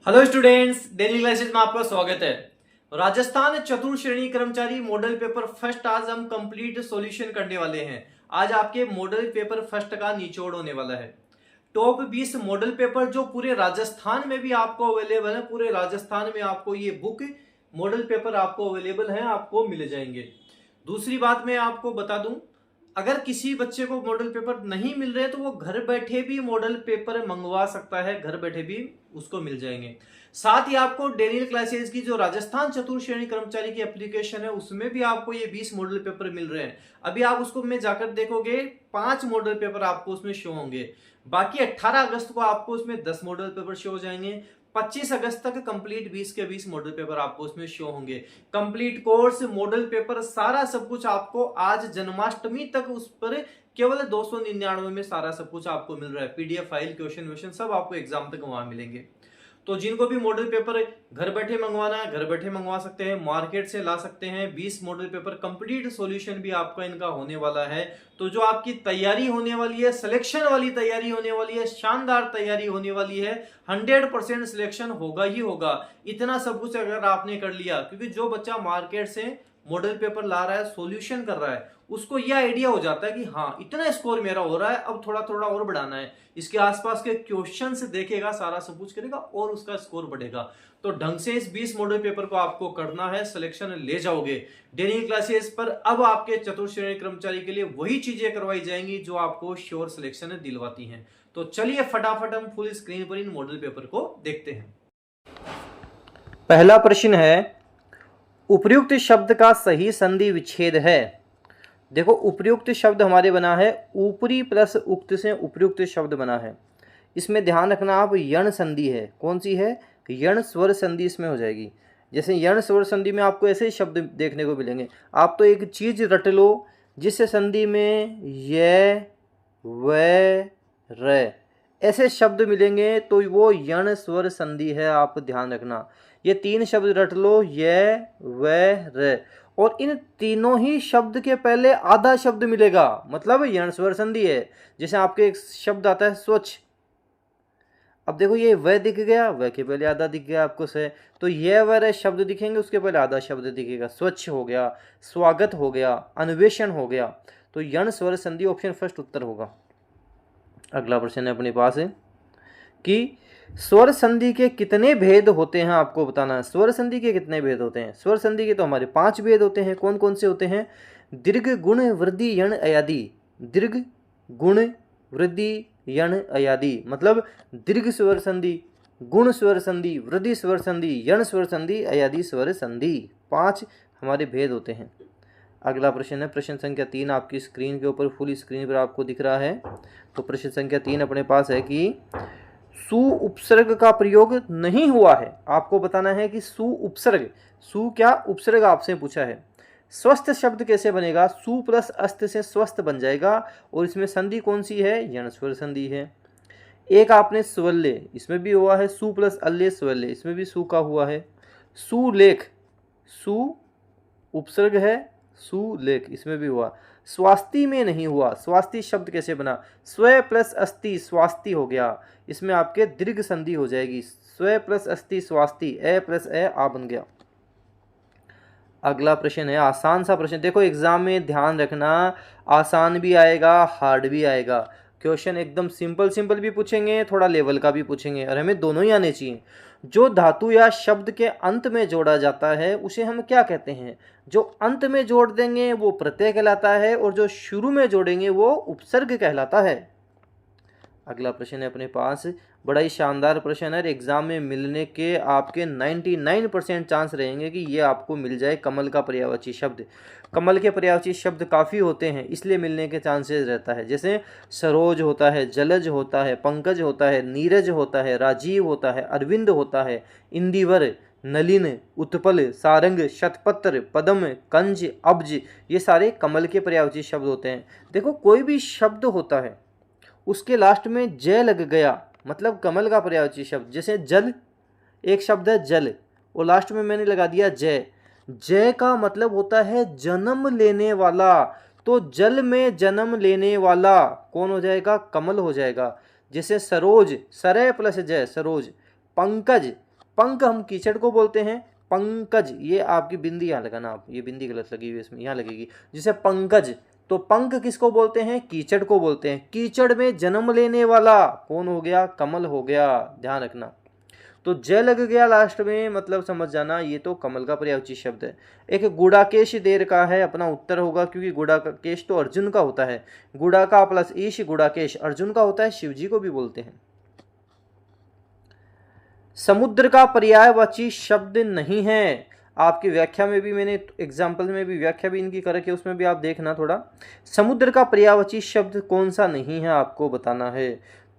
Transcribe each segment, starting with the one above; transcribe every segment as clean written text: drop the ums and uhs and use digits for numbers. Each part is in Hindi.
हेलो स्टूडेंट्स, डेली क्लासेस में आपका स्वागत है। राजस्थान चतुर्थ श्रेणी कर्मचारी मॉडल पेपर फर्स्ट आज हम कंप्लीट सॉल्यूशन करने वाले हैं। आज आपके मॉडल पेपर फर्स्ट का निचोड़ होने वाला है। टॉप 20 मॉडल पेपर जो पूरे राजस्थान में भी आपको अवेलेबल है, पूरे राजस्थान में आपको ये बुक मॉडल पेपर आपको अवेलेबल है, आपको मिल जाएंगे। दूसरी बात मैं आपको बता दूं, अगर किसी बच्चे को मॉडल पेपर नहीं मिल रहे तो वो घर बैठे भी मॉडल पेपर मंगवा सकता है, घर बैठे भी उसको मिल जाएंगे। साथ ही आपको डेली क्लासेस की जो राजस्थान चतुर्थ श्रेणी कर्मचारी की एप्लीकेशन है उसमें भी आपको ये 20 मॉडल पेपर मिल रहे हैं। अभी आप उसको में जाकर देखोगे 5 मॉडल पेपर आपको उसमें शो होंगे। बाकी 18 अगस्त को आपको उसमें 10 मॉडल पेपर शो हो जाएंगे। 25 अगस्त तक कंप्लीट 20 के 20 मॉडल पेपर आपको उसमें शो होंगे। कंप्लीट कोर्स मॉडल पेपर सारा सब कुछ आपको आज जन्माष्टमी तक उस पर केवल 299 में सारा सब कुछ आपको मिल रहा है। पीडीएफ फाइल, क्वेश्चन व्वेश्चन सब आपको एग्जाम तक वहां मिलेंगे। तो जिनको भी मॉडल पेपर घर बैठे मंगवाना है, घर बैठे मंगवा सकते हैं, मार्केट से ला सकते हैं। 20 मॉडल पेपर कंप्लीट सॉल्यूशन भी आपका इनका होने वाला है। तो जो आपकी तैयारी होने वाली है, सिलेक्शन वाली तैयारी होने वाली है, शानदार तैयारी होने वाली है। 100% सिलेक्शन होगा ही होगा। इतना सब कुछ अगर आपने कर लिया, क्योंकि जो बच्चा मार्केट से मॉडल पेपर ला रहा है, सॉल्यूशन कर रहा है, उसको यह आइडिया हो जाता है कि हाँ इतना स्कोर मेरा हो रहा है, अब थोड़ा थोड़ा और बढ़ाना है। इसके आसपास के क्वेश्चन से देखेगा, सारा सब कुछ करेगा और उसका स्कोर बढ़ेगा। तो ढंग से इस 20 मॉडल पेपर को आपको करना है, सिलेक्शन ले जाओगे। डेली क्लासेस पर अब आपके चतुर्थ श्रेणी कर्मचारी के लिए वही चीजें करवाई जाएंगी जो आपको श्योर सिलेक्शन दिलवाती हैं। तो चलिए फटाफट हम फुल स्क्रीन पर इन मॉडल पेपर को देखते हैं। पहला प्रश्न है, उपयुक्त शब्द का सही संधि विच्छेद है। देखो, उपयुक्त शब्द हमारे बना है ऊपरी प्लस उक्त से उपयुक्त शब्द बना है। इसमें ध्यान रखना, आप यण संधि है, कौन सी है, यण स्वर संधि इसमें हो जाएगी। जैसे यण स्वर संधि में आपको ऐसे शब्द देखने को मिलेंगे। आप तो एक चीज रट लो जिस संधि में य व र ऐसे शब्द मिलेंगे तो वो यण स्वर संधि है, आप ध्यान रखना। ये 3 शब्द रट लो, य व र, और इन तीनों ही शब्द के पहले आधा शब्द मिलेगा, मतलब यण स्वर संधि है। जैसे आपके एक शब्द आता है स्वच्छ, अब देखो ये वह दिख गया, वह के पहले आधा दिख गया आपको से, तो ये वह शब्द दिखेंगे, उसके पहले आधा शब्द दिखेगा। स्वच्छ हो गया, स्वागत हो गया, अन्वेषण हो गया। तो यण स्वर संधि ऑप्शन फर्स्ट उत्तर होगा। अगला प्रश्न है अपने पास है कि स्वर संधि के कितने भेद होते हैं, आपको बताना है। स्वर संधि के कितने भेद होते हैं? स्वर संधि के तो हमारे 5 भेद होते हैं। कौन कौन से होते हैं? दीर्घ गुण वृद्धि यण अयादि। दीर्घ गुण वृद्धि यण अयादि मतलब दीर्घ स्वर संधि, गुण स्वर संधि, वृद्धि स्वर संधि, यण स्वर संधि, अयादि स्वर संधि। 5 हमारे भेद होते हैं। अगला प्रश्न है प्रश्न संख्या 3, आपकी स्क्रीन के ऊपर फुल स्क्रीन पर आपको दिख रहा है। तो प्रश्न संख्या 3 अपने पास है कि सु उपसर्ग का प्रयोग नहीं हुआ है। आपको बताना है कि सु उपसर्ग, सु क्या उपसर्ग आपसे पूछा है। स्वस्थ शब्द कैसे बनेगा? सु प्लस अस्त से स्वस्थ बन जाएगा, और इसमें संधि कौन सी है? यण स्वर संधि है। एक आपने स्वल्य, इसमें भी हुआ है सु प्लस अल्य स्वल्य, इसमें भी सु का हुआ है। सुलेख, सु उपसर्ग है, सुलेख, इसमें भी हुआ। स्वास्थी में नहीं हुआ। स्वास्थी शब्द कैसे बना? स्व प्लस अस्ति स्वास्थी हो गया, इसमें आपके दीर्घ संधि हो जाएगी। स्व प्लस अस्ति स्वास्थी, ए प्लस ए आ बन गया। अगला प्रश्न है आसान सा प्रश्न। देखो एग्जाम में ध्यान रखना, आसान भी आएगा, हार्ड भी आएगा। क्वेश्चन एकदम सिंपल सिंपल भी पूछेंगे, थोड़ा लेवल का भी पूछेंगे, और हमें दोनों ही आने चाहिए। जो धातु या शब्द के अंत में जोड़ा जाता है उसे हम क्या कहते हैं? जो अंत में जोड़ देंगे वो प्रत्यय कहलाता है, और जो शुरू में जोड़ेंगे वो उपसर्ग कहलाता है। अगला प्रश्न है अपने पास, बड़ा ही शानदार प्रश्न है। एग्जाम में मिलने के आपके 99% चांस रहेंगे कि ये आपको मिल जाए। कमल का पर्यायवाची शब्द, कमल के पर्यायवाची शब्द काफ़ी होते हैं, इसलिए मिलने के चांसेस रहता है। जैसे सरोज होता है, जलज होता है, पंकज होता है, नीरज होता है, राजीव होता है, अरविंद होता है, इंदिवर, नलिन, उत्पल, सारंग, शतपत्र, पद्म, कंज, अब्ज, ये सारे कमल के पर्यायवाची शब्द होते हैं। देखो कोई भी शब्द होता है उसके लास्ट में जय लग गया, मतलब कमल का पर्यायवाची शब्द। जैसे जल, एक शब्द है जल, और लास्ट में मैंने लगा दिया जय। जय का मतलब होता है जन्म लेने वाला, तो जल में जन्म लेने वाला कौन हो जाएगा? कमल हो जाएगा। जैसे सरोज, सरय प्लस जय सरोज। पंकज, पंक हम कीचड़ को बोलते हैं। पंकज, ये आपकी बिंदी यहाँ लगाना, आप ये बिंदी गलत लगी हुई है इसमें, यहाँ लगेगी। जिसे पंकज, तो पंक किसको बोलते हैं? कीचड़ को बोलते हैं। कीचड़ में जन्म लेने वाला कौन हो गया? कमल हो गया, ध्यान रखना। तो जय लग गया लास्ट में, मतलब समझ जाना ये तो कमल का पर्यायवाची शब्द है। एक गुड़ाकेश देर का है, अपना उत्तर होगा, क्योंकि गुड़ाकेश तो अर्जुन का होता है। गुड़ा का प्लस ईश, गुड़ाकेश अर्जुन का होता है, शिव जी को भी बोलते हैं। समुद्र का पर्यायवाची शब्द नहीं है। आपकी व्याख्या में भी मैंने एग्जाम्पल में भी व्याख्या भी इनकी कर रखी है, उसमें भी आप देखना थोड़ा। समुद्र का पर्यायवाची शब्द कौन सा नहीं है आपको बताना है।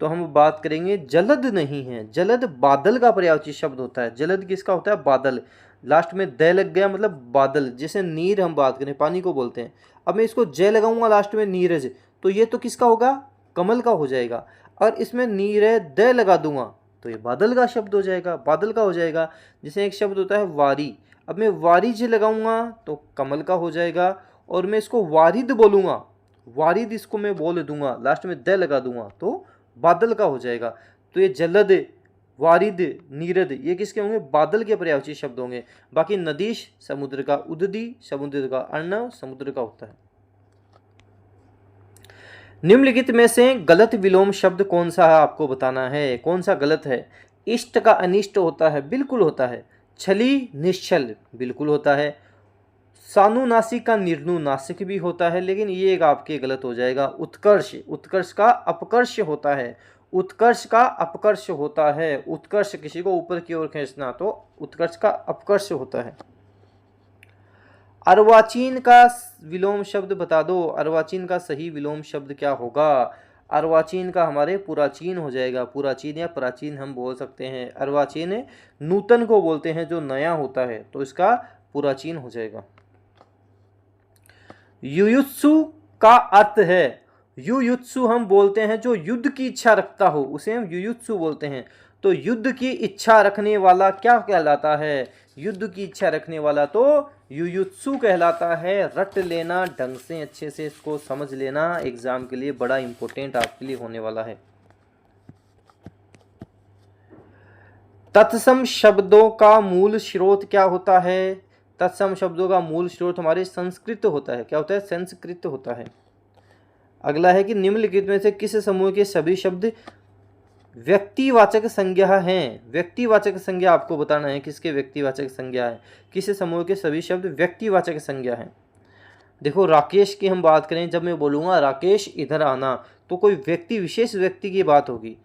तो हम बात करेंगे जलद नहीं है। जलद बादल का पर्यायवाची शब्द होता है। जलद किसका होता है? बादल। लास्ट में द लग गया, मतलब बादल। जैसे नीर हम बात करें, पानी को बोलते हैं। अब मैं इसको जय लगाऊंगा लास्ट में नीरज, तो ये तो किसका होगा? कमल का हो जाएगा। और इसमें नीर द लगा दूंगा तो ये बादल का शब्द हो जाएगा, बादल का हो जाएगा। जैसे एक शब्द होता है वारी, अब मैं वारिज लगाऊंगा तो कमल का हो जाएगा। और मैं इसको वारिद बोलूँगा, वारिद इसको मैं बोल दूंगा, लास्ट में द लगा दूंगा तो बादल का हो जाएगा। तो ये जलद, वारिद, नीरद ये किसके होंगे? बादल के पर्यायवाची शब्द होंगे। बाकी नदीश समुद्र का, उददी समुद्र का, अर्णव समुद्र का होता है। निम्नलिखित में से गलत विलोम शब्द कौन सा है आपको बताना है। कौन सा गलत है? इष्ट का अनिष्ट होता है, बिल्कुल होता है। छली निश्चल बिल्कुल होता है। सानुनासिक का निर्नुनासिक भी होता है, लेकिन ये एक आपके गलत हो जाएगा। उत्कर्ष, उत्कर्ष का अपकर्ष होता है। उत्कर्ष का अपकर्ष होता है। उत्कर्ष किसी को ऊपर की ओर खींचना, तो उत्कर्ष का अपकर्ष होता है। अर्वाचीन का विलोम शब्द बता दो। अर्वाचीन का सही विलोम शब्द क्या होगा? अर्वाचीन का हमारे पुराचीन हो जाएगा। पुराचीन या प्राचीन हम बोल सकते हैं। अर्वाचीन नूतन को बोलते हैं, जो नया होता है, तो इसका पुराचीन हो जाएगा। युयुत्सु का अर्थ है, युयुत्सु हम बोलते हैं जो युद्ध की इच्छा रखता हो, उसे हम युयुत्सु बोलते हैं। तो युद्ध की इच्छा रखने वाला क्या कहलाता है? युद्ध की इच्छा रखने वाला तो युयुत्सु कहलाता है। रट लेना ढंग से, अच्छे से इसको समझ लेना, एग्जाम के लिए बड़ा इंपॉर्टेंट आपके लिए होने वाला है। तत्सम शब्दों का मूल स्रोत क्या होता है? तत्सम शब्दों का मूल स्रोत हमारे संस्कृत होता है। क्या होता है? संस्कृत होता है। अगला है कि निम्नलिखित में से किस समूह के सभी शब्द व्यक्तिवाचक संज्ञा हैं? व्यक्तिवाचक संज्ञा आपको बताना है, किसके व्यक्तिवाचक संज्ञा है। किस समूह के सभी शब्द व्यक्तिवाचक संज्ञा हैं? देखो, राकेश की हम बात करें, जब मैं बोलूँगा राकेश इधर आना, तो कोई व्यक्ति, विशेष व्यक्ति की बात होगी।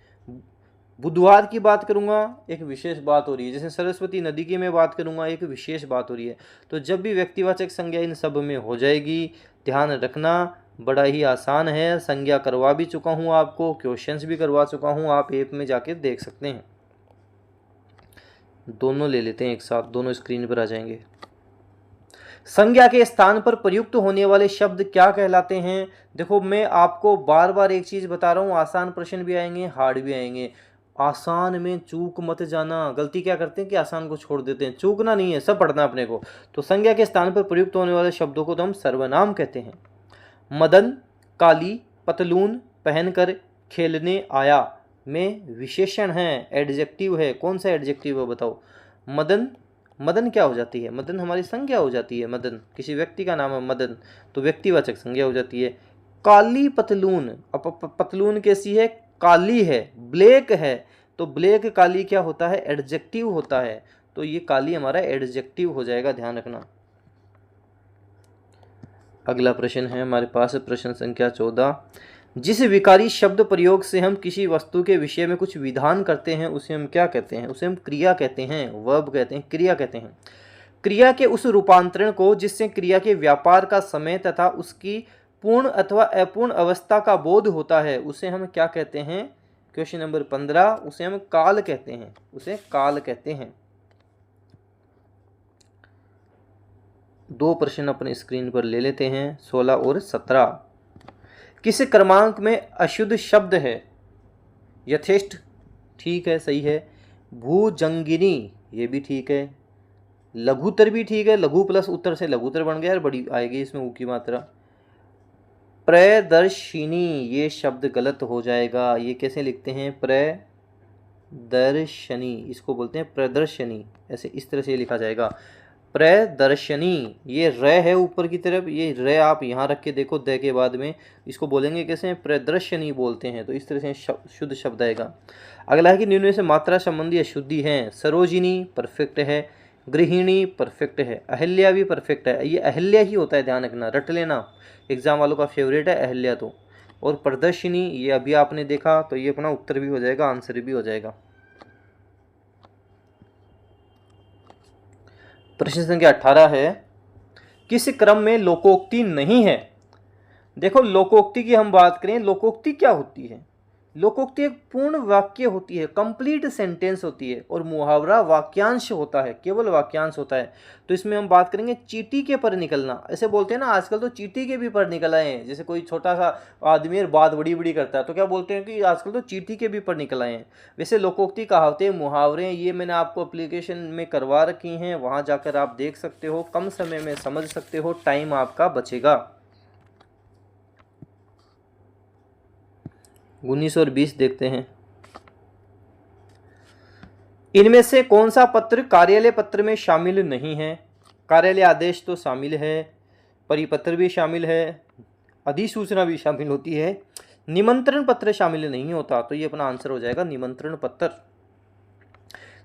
बुधवार की बात करूंगा, एक विशेष बात हो रही है। जैसे सरस्वती नदी की मैं बात करूंगा, एक विशेष बात हो रही है। तो जब भी व्यक्तिवाचक संज्ञा इन सब में हो जाएगी, ध्यान रखना, बड़ा ही आसान है। संज्ञा करवा भी चुका हूँ आपको, क्वेश्चंस भी करवा चुका हूँ, आप ऐप में जाके देख सकते हैं। दोनों ले लेते हैं एक साथ, दोनों स्क्रीन पर आ जाएंगे। संज्ञा के स्थान पर प्रयुक्त होने वाले शब्द क्या कहलाते हैं? देखो, मैं आपको बार बार एक चीज बता रहा हूँ, आसान प्रश्न भी आएंगे, हार्ड भी आएंगे। आसान में चूक मत जाना। गलती क्या करते हैं कि आसान को छोड़ देते हैं। चूकना नहीं है, सब पढ़ना अपने को। तो संज्ञा के स्थान पर प्रयुक्त होने वाले शब्दों को तो हम सर्वनाम कहते हैं। मदन काली पतलून पहनकर खेलने आया में विशेषण है, एडजेक्टिव है। कौन सा एडजेक्टिव है बताओ? मदन, मदन क्या हो जाती है? मदन हमारी संज्ञा हो जाती है। मदन किसी व्यक्ति का नाम है मदन, तो व्यक्तिवाचक संज्ञा हो जाती है। काली पतलून, अब पतलून कैसी है? काली है, ब्लैक है, तो ब्लैक काली क्या होता है? एडजेक्टिव होता है। तो ये काली हमारा एडजेक्टिव हो जाएगा, ध्यान रखना। अगला प्रश्न है हमारे पास, प्रश्न संख्या 14। जिस विकारी शब्द प्रयोग से हम किसी वस्तु के विषय में कुछ विधान करते हैं, उसे हम क्या कहते हैं? उसे हम क्रिया कहते हैं, वर्ब कहते हैं, क्रिया कहते हैं। क्रिया के उस रूपांतरण को जिससे क्रिया के व्यापार का समय तथा उसकी पूर्ण अथवा अपूर्ण अवस्था का बोध होता है, उसे हम क्या कहते हैं? क्वेश्चन नंबर 15, उसे हम काल कहते हैं। उसे काल कहते हैं। दो प्रश्न अपने स्क्रीन पर ले लेते हैं, 16 और 17। किस क्रमांक में अशुद्ध शब्द है? यथेष्ट ठीक है, सही है। भुजंगिनी ये भी ठीक है। लघुतर भी ठीक है, लघु प्लस उत्तर से लघुतर बन गया, बड़ी आएगी इसमें ऊ की मात्रा। प्रदर्शिनी ये शब्द गलत हो जाएगा। ये कैसे लिखते हैं? प्रदर्शनी, इसको बोलते हैं प्रदर्शनी, ऐसे इस तरह से लिखा जाएगा प्रदर्शनी। ये र है ऊपर की तरफ, ये र आप यहाँ रख के देखो द के बाद में, इसको बोलेंगे कैसे, प्रदर्शनी बोलते हैं। तो इस तरह से शुद्ध शब्द आएगा। अगला है कि निम्न में से मात्रा संबंधी अशुद्धि हैं। सरोजिनी परफेक्ट है, गृहिणी परफेक्ट है, अहिल्या भी परफेक्ट है। ये अहिल्या ही होता है, ध्यान रखना, रट लेना, एग्जाम वालों का फेवरेट है अहिल्या। तो और प्रदर्शनी ये अभी आपने देखा, तो ये अपना उत्तर भी हो जाएगा, आंसर भी हो जाएगा। प्रश्न संख्या 18 है, किस क्रम में लोकोक्ति नहीं है। देखो लोकोक्ति की हम बात करें, लोकोक्ति क्या होती है। लोकोक्ति एक पूर्ण वाक्य होती है, कंप्लीट सेंटेंस होती है, और मुहावरा वाक्यांश होता है, केवल वाक्यांश होता है। तो इसमें हम बात करेंगे चींटी के पर निकलना, ऐसे बोलते हैं ना आजकल, तो चींटी के भी पर निकल आए हैं। जैसे कोई छोटा सा आदमी और बात बड़ी बड़ी करता है, तो क्या बोलते हैं कि आजकल तो चींटी के भी पर निकल आए हैं। वैसे लोकोक्ति, कहावतें, मुहावरे, ये मैंने आपको एप्लीकेशन में करवा रखी हैं, वहाँ जाकर आप देख सकते हो, कम समय में समझ सकते हो, टाइम आपका बचेगा। 19 और 20 देखते हैं। इनमें से कौन सा पत्र कार्यालय पत्र में शामिल नहीं है। कार्यालय आदेश तो शामिल है, परिपत्र भी शामिल है, अधिसूचना भी शामिल होती है, निमंत्रण पत्र शामिल नहीं होता। तो ये अपना आंसर हो जाएगा निमंत्रण पत्र।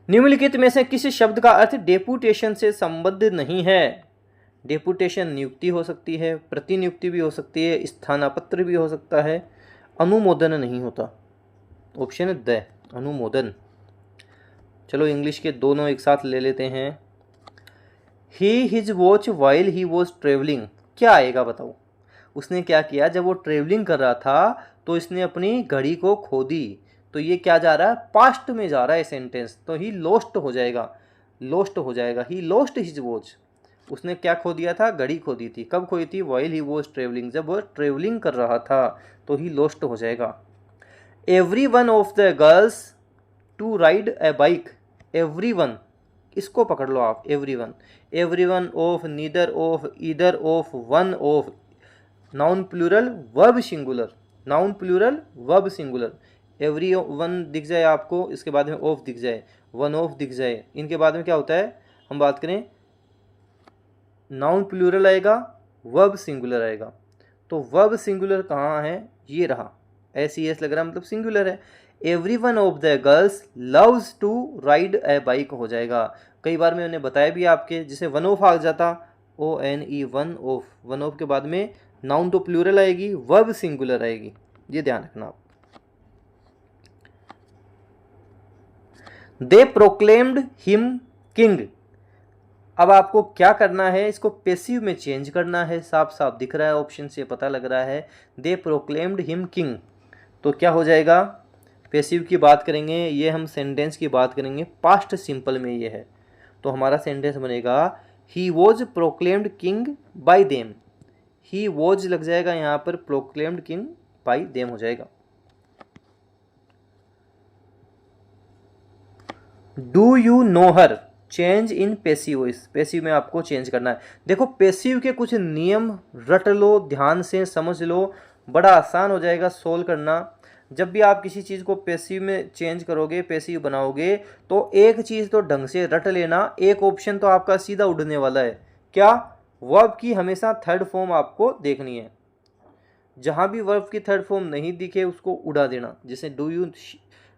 निम्नलिखित में से किस शब्द का अर्थ डेपुटेशन से संबद्ध नहीं है। डेपुटेशन नियुक्ति हो सकती है, प्रतिनियुक्ति भी हो सकती है, स्थानापत्र भी हो सकता है, अनुमोदन नहीं होता। ऑप्शन है द, अनुमोदन। चलो इंग्लिश के दोनों एक साथ ले लेते हैं। He his watch while he was travelling, क्या आएगा बताओ। उसने क्या किया, जब वो ट्रेवलिंग कर रहा था तो इसने अपनी घड़ी को खो दी। तो ये क्या जा रहा है, पास्ट में जा रहा है सेंटेंस, तो ही लॉस्ट हो जाएगा, लॉस्ट हो जाएगा। ही लॉस्ट हिज वॉच, उसने क्या खो दिया था, घड़ी खो दी थी। कब खोई थी, वाइल ही वॉज ट्रेवलिंग, जब वो ट्रेवलिंग कर रहा था। तो ही लॉस्ट हो जाएगा। Every one of the girls to ride a bike, every one, इसको पकड़ लो आप, every one, every one of, neither of, either of, one of, noun plural verb singular, noun plural verb singular. Every one दिख जाए आपको, इसके बाद में ऑफ दिख जाए, वन ऑफ दिख जाए, इनके बाद में क्या होता है, हम बात करें नाउन प्लूरल आएगा, वर्ब सिंगुलर आएगा। तो वर्ब सिंगुलर कहाँ है, ये रहा, SES लग रहा है, मतलब सिंगुलर है। Every one of the girls loves to ride a bike हो जाएगा। कई बार मैंने बताया भी आपके, जैसे वन ऑफ आ जाता, ONE, one of, one of के बाद में नाउन तो प्लूरल आएगी, वर्ब सिंगुलर आएगी, ये ध्यान रखना आप। दे प्रोक्लेम्ड हिम किंग, अब आपको क्या करना है, इसको पैसिव में चेंज करना है, साफ साफ दिख रहा है, ऑप्शन से पता लग रहा है। दे प्रोक्लेम्ड हिम किंग, तो क्या हो जाएगा, पैसिव की बात करेंगे, ये हम सेंटेंस की बात करेंगे, पास्ट सिंपल में ये है। तो हमारा सेंटेंस बनेगा he was proclaimed king bye them, he was लग जाएगा यहाँ पर, प्रोक्लेम्ड किंग बाय देम हो जाएगा। Do you know her, change in passive voice, passive में आपको चेंज करना है। देखो पैसिव के कुछ नियम रट लो, ध्यान से समझ लो, बड़ा आसान हो जाएगा सोल्व करना। जब भी आप किसी चीज़ को पैसिव में चेंज करोगे, पैसिव बनाओगे, तो एक चीज़ तो ढंग से रट लेना। एक ऑप्शन तो आपका सीधा उड़ने वाला है, क्या, वर्ब की हमेशा थर्ड फॉर्म आपको देखनी है। जहाँ भी वर्ब की थर्ड फॉर्म नहीं दिखे उसको उड़ा देना, जैसे डू यू,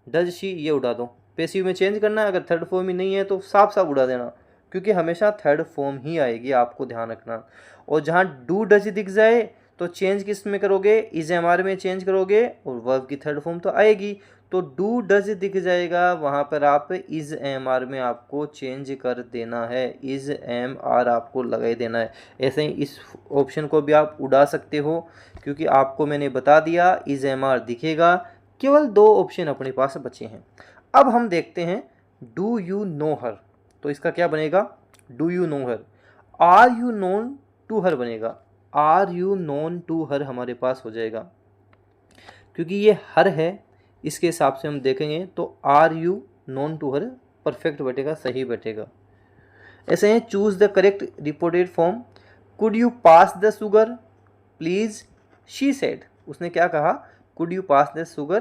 डज शी, ये उड़ा दो। पैसिव में चेंज करना है, अगर थर्ड फॉर्म ही नहीं है तो साफ साफ उड़ा देना, क्योंकि हमेशा थर्ड फॉर्म ही आएगी, आपको ध्यान रखना। और जहाँ डू डज दिख जाए तो चेंज किस में करोगे, इज MR में चेंज करोगे, और वर्ब की थर्ड फॉर्म तो आएगी। तो डू डज दिख जाएगा, वहाँ पर आप इज MR में आपको चेंज कर देना है, इज MR आपको लगा देना है। ऐसे ही इस ऑप्शन को भी आप उड़ा सकते हो, क्योंकि आपको मैंने बता दिया इज MR दिखेगा। केवल दो ऑप्शन अपने पास बचे हैं। अब हम देखते हैं डू यू नो हर, तो इसका क्या बनेगा, do you know her. Are you known to her बनेगा, are you known to her हमारे पास हो जाएगा, क्योंकि ये हर है, इसके हिसाब से हम देखेंगे तो are you known to her perfect बैठेगा, सही बैठेगा। ऐसे हैं choose the correct reported form. Could you pass the sugar please, she said, उसने क्या कहा, could you pass the sugar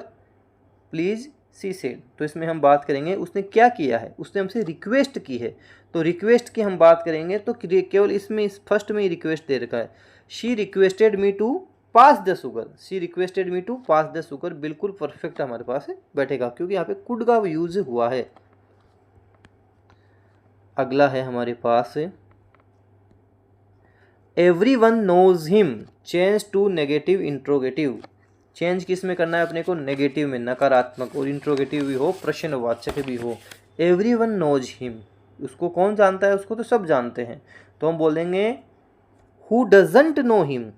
please, she said. तो इसमें हम बात करेंगे उसने क्या किया है, उसने हमसे रिक्वेस्ट की है। तो रिक्वेस्ट की हम बात करेंगे तो केवल इसमें इस फर्स्ट में ही रिक्वेस्ट दे रखा है। She requested me to pass the sugar, she requested me to pass the sugar, बिल्कुल परफेक्ट हमारे पास बैठेगा क्योंकि यहाँ पे कुड का यूज हुआ है। अगला है हमारे पास everyone knows him, change to negative interrogative. Change किस में करना है अपने को, नेगेटिव में, नकारात्मक, और इंट्रोगेटिव भी हो, प्रश्नवाचक भी हो। एवरीवन नोज हिम, उसको कौन जानता है, उसको तो सब जानते हैं। तो हम बोलेंगे who doesn't know him,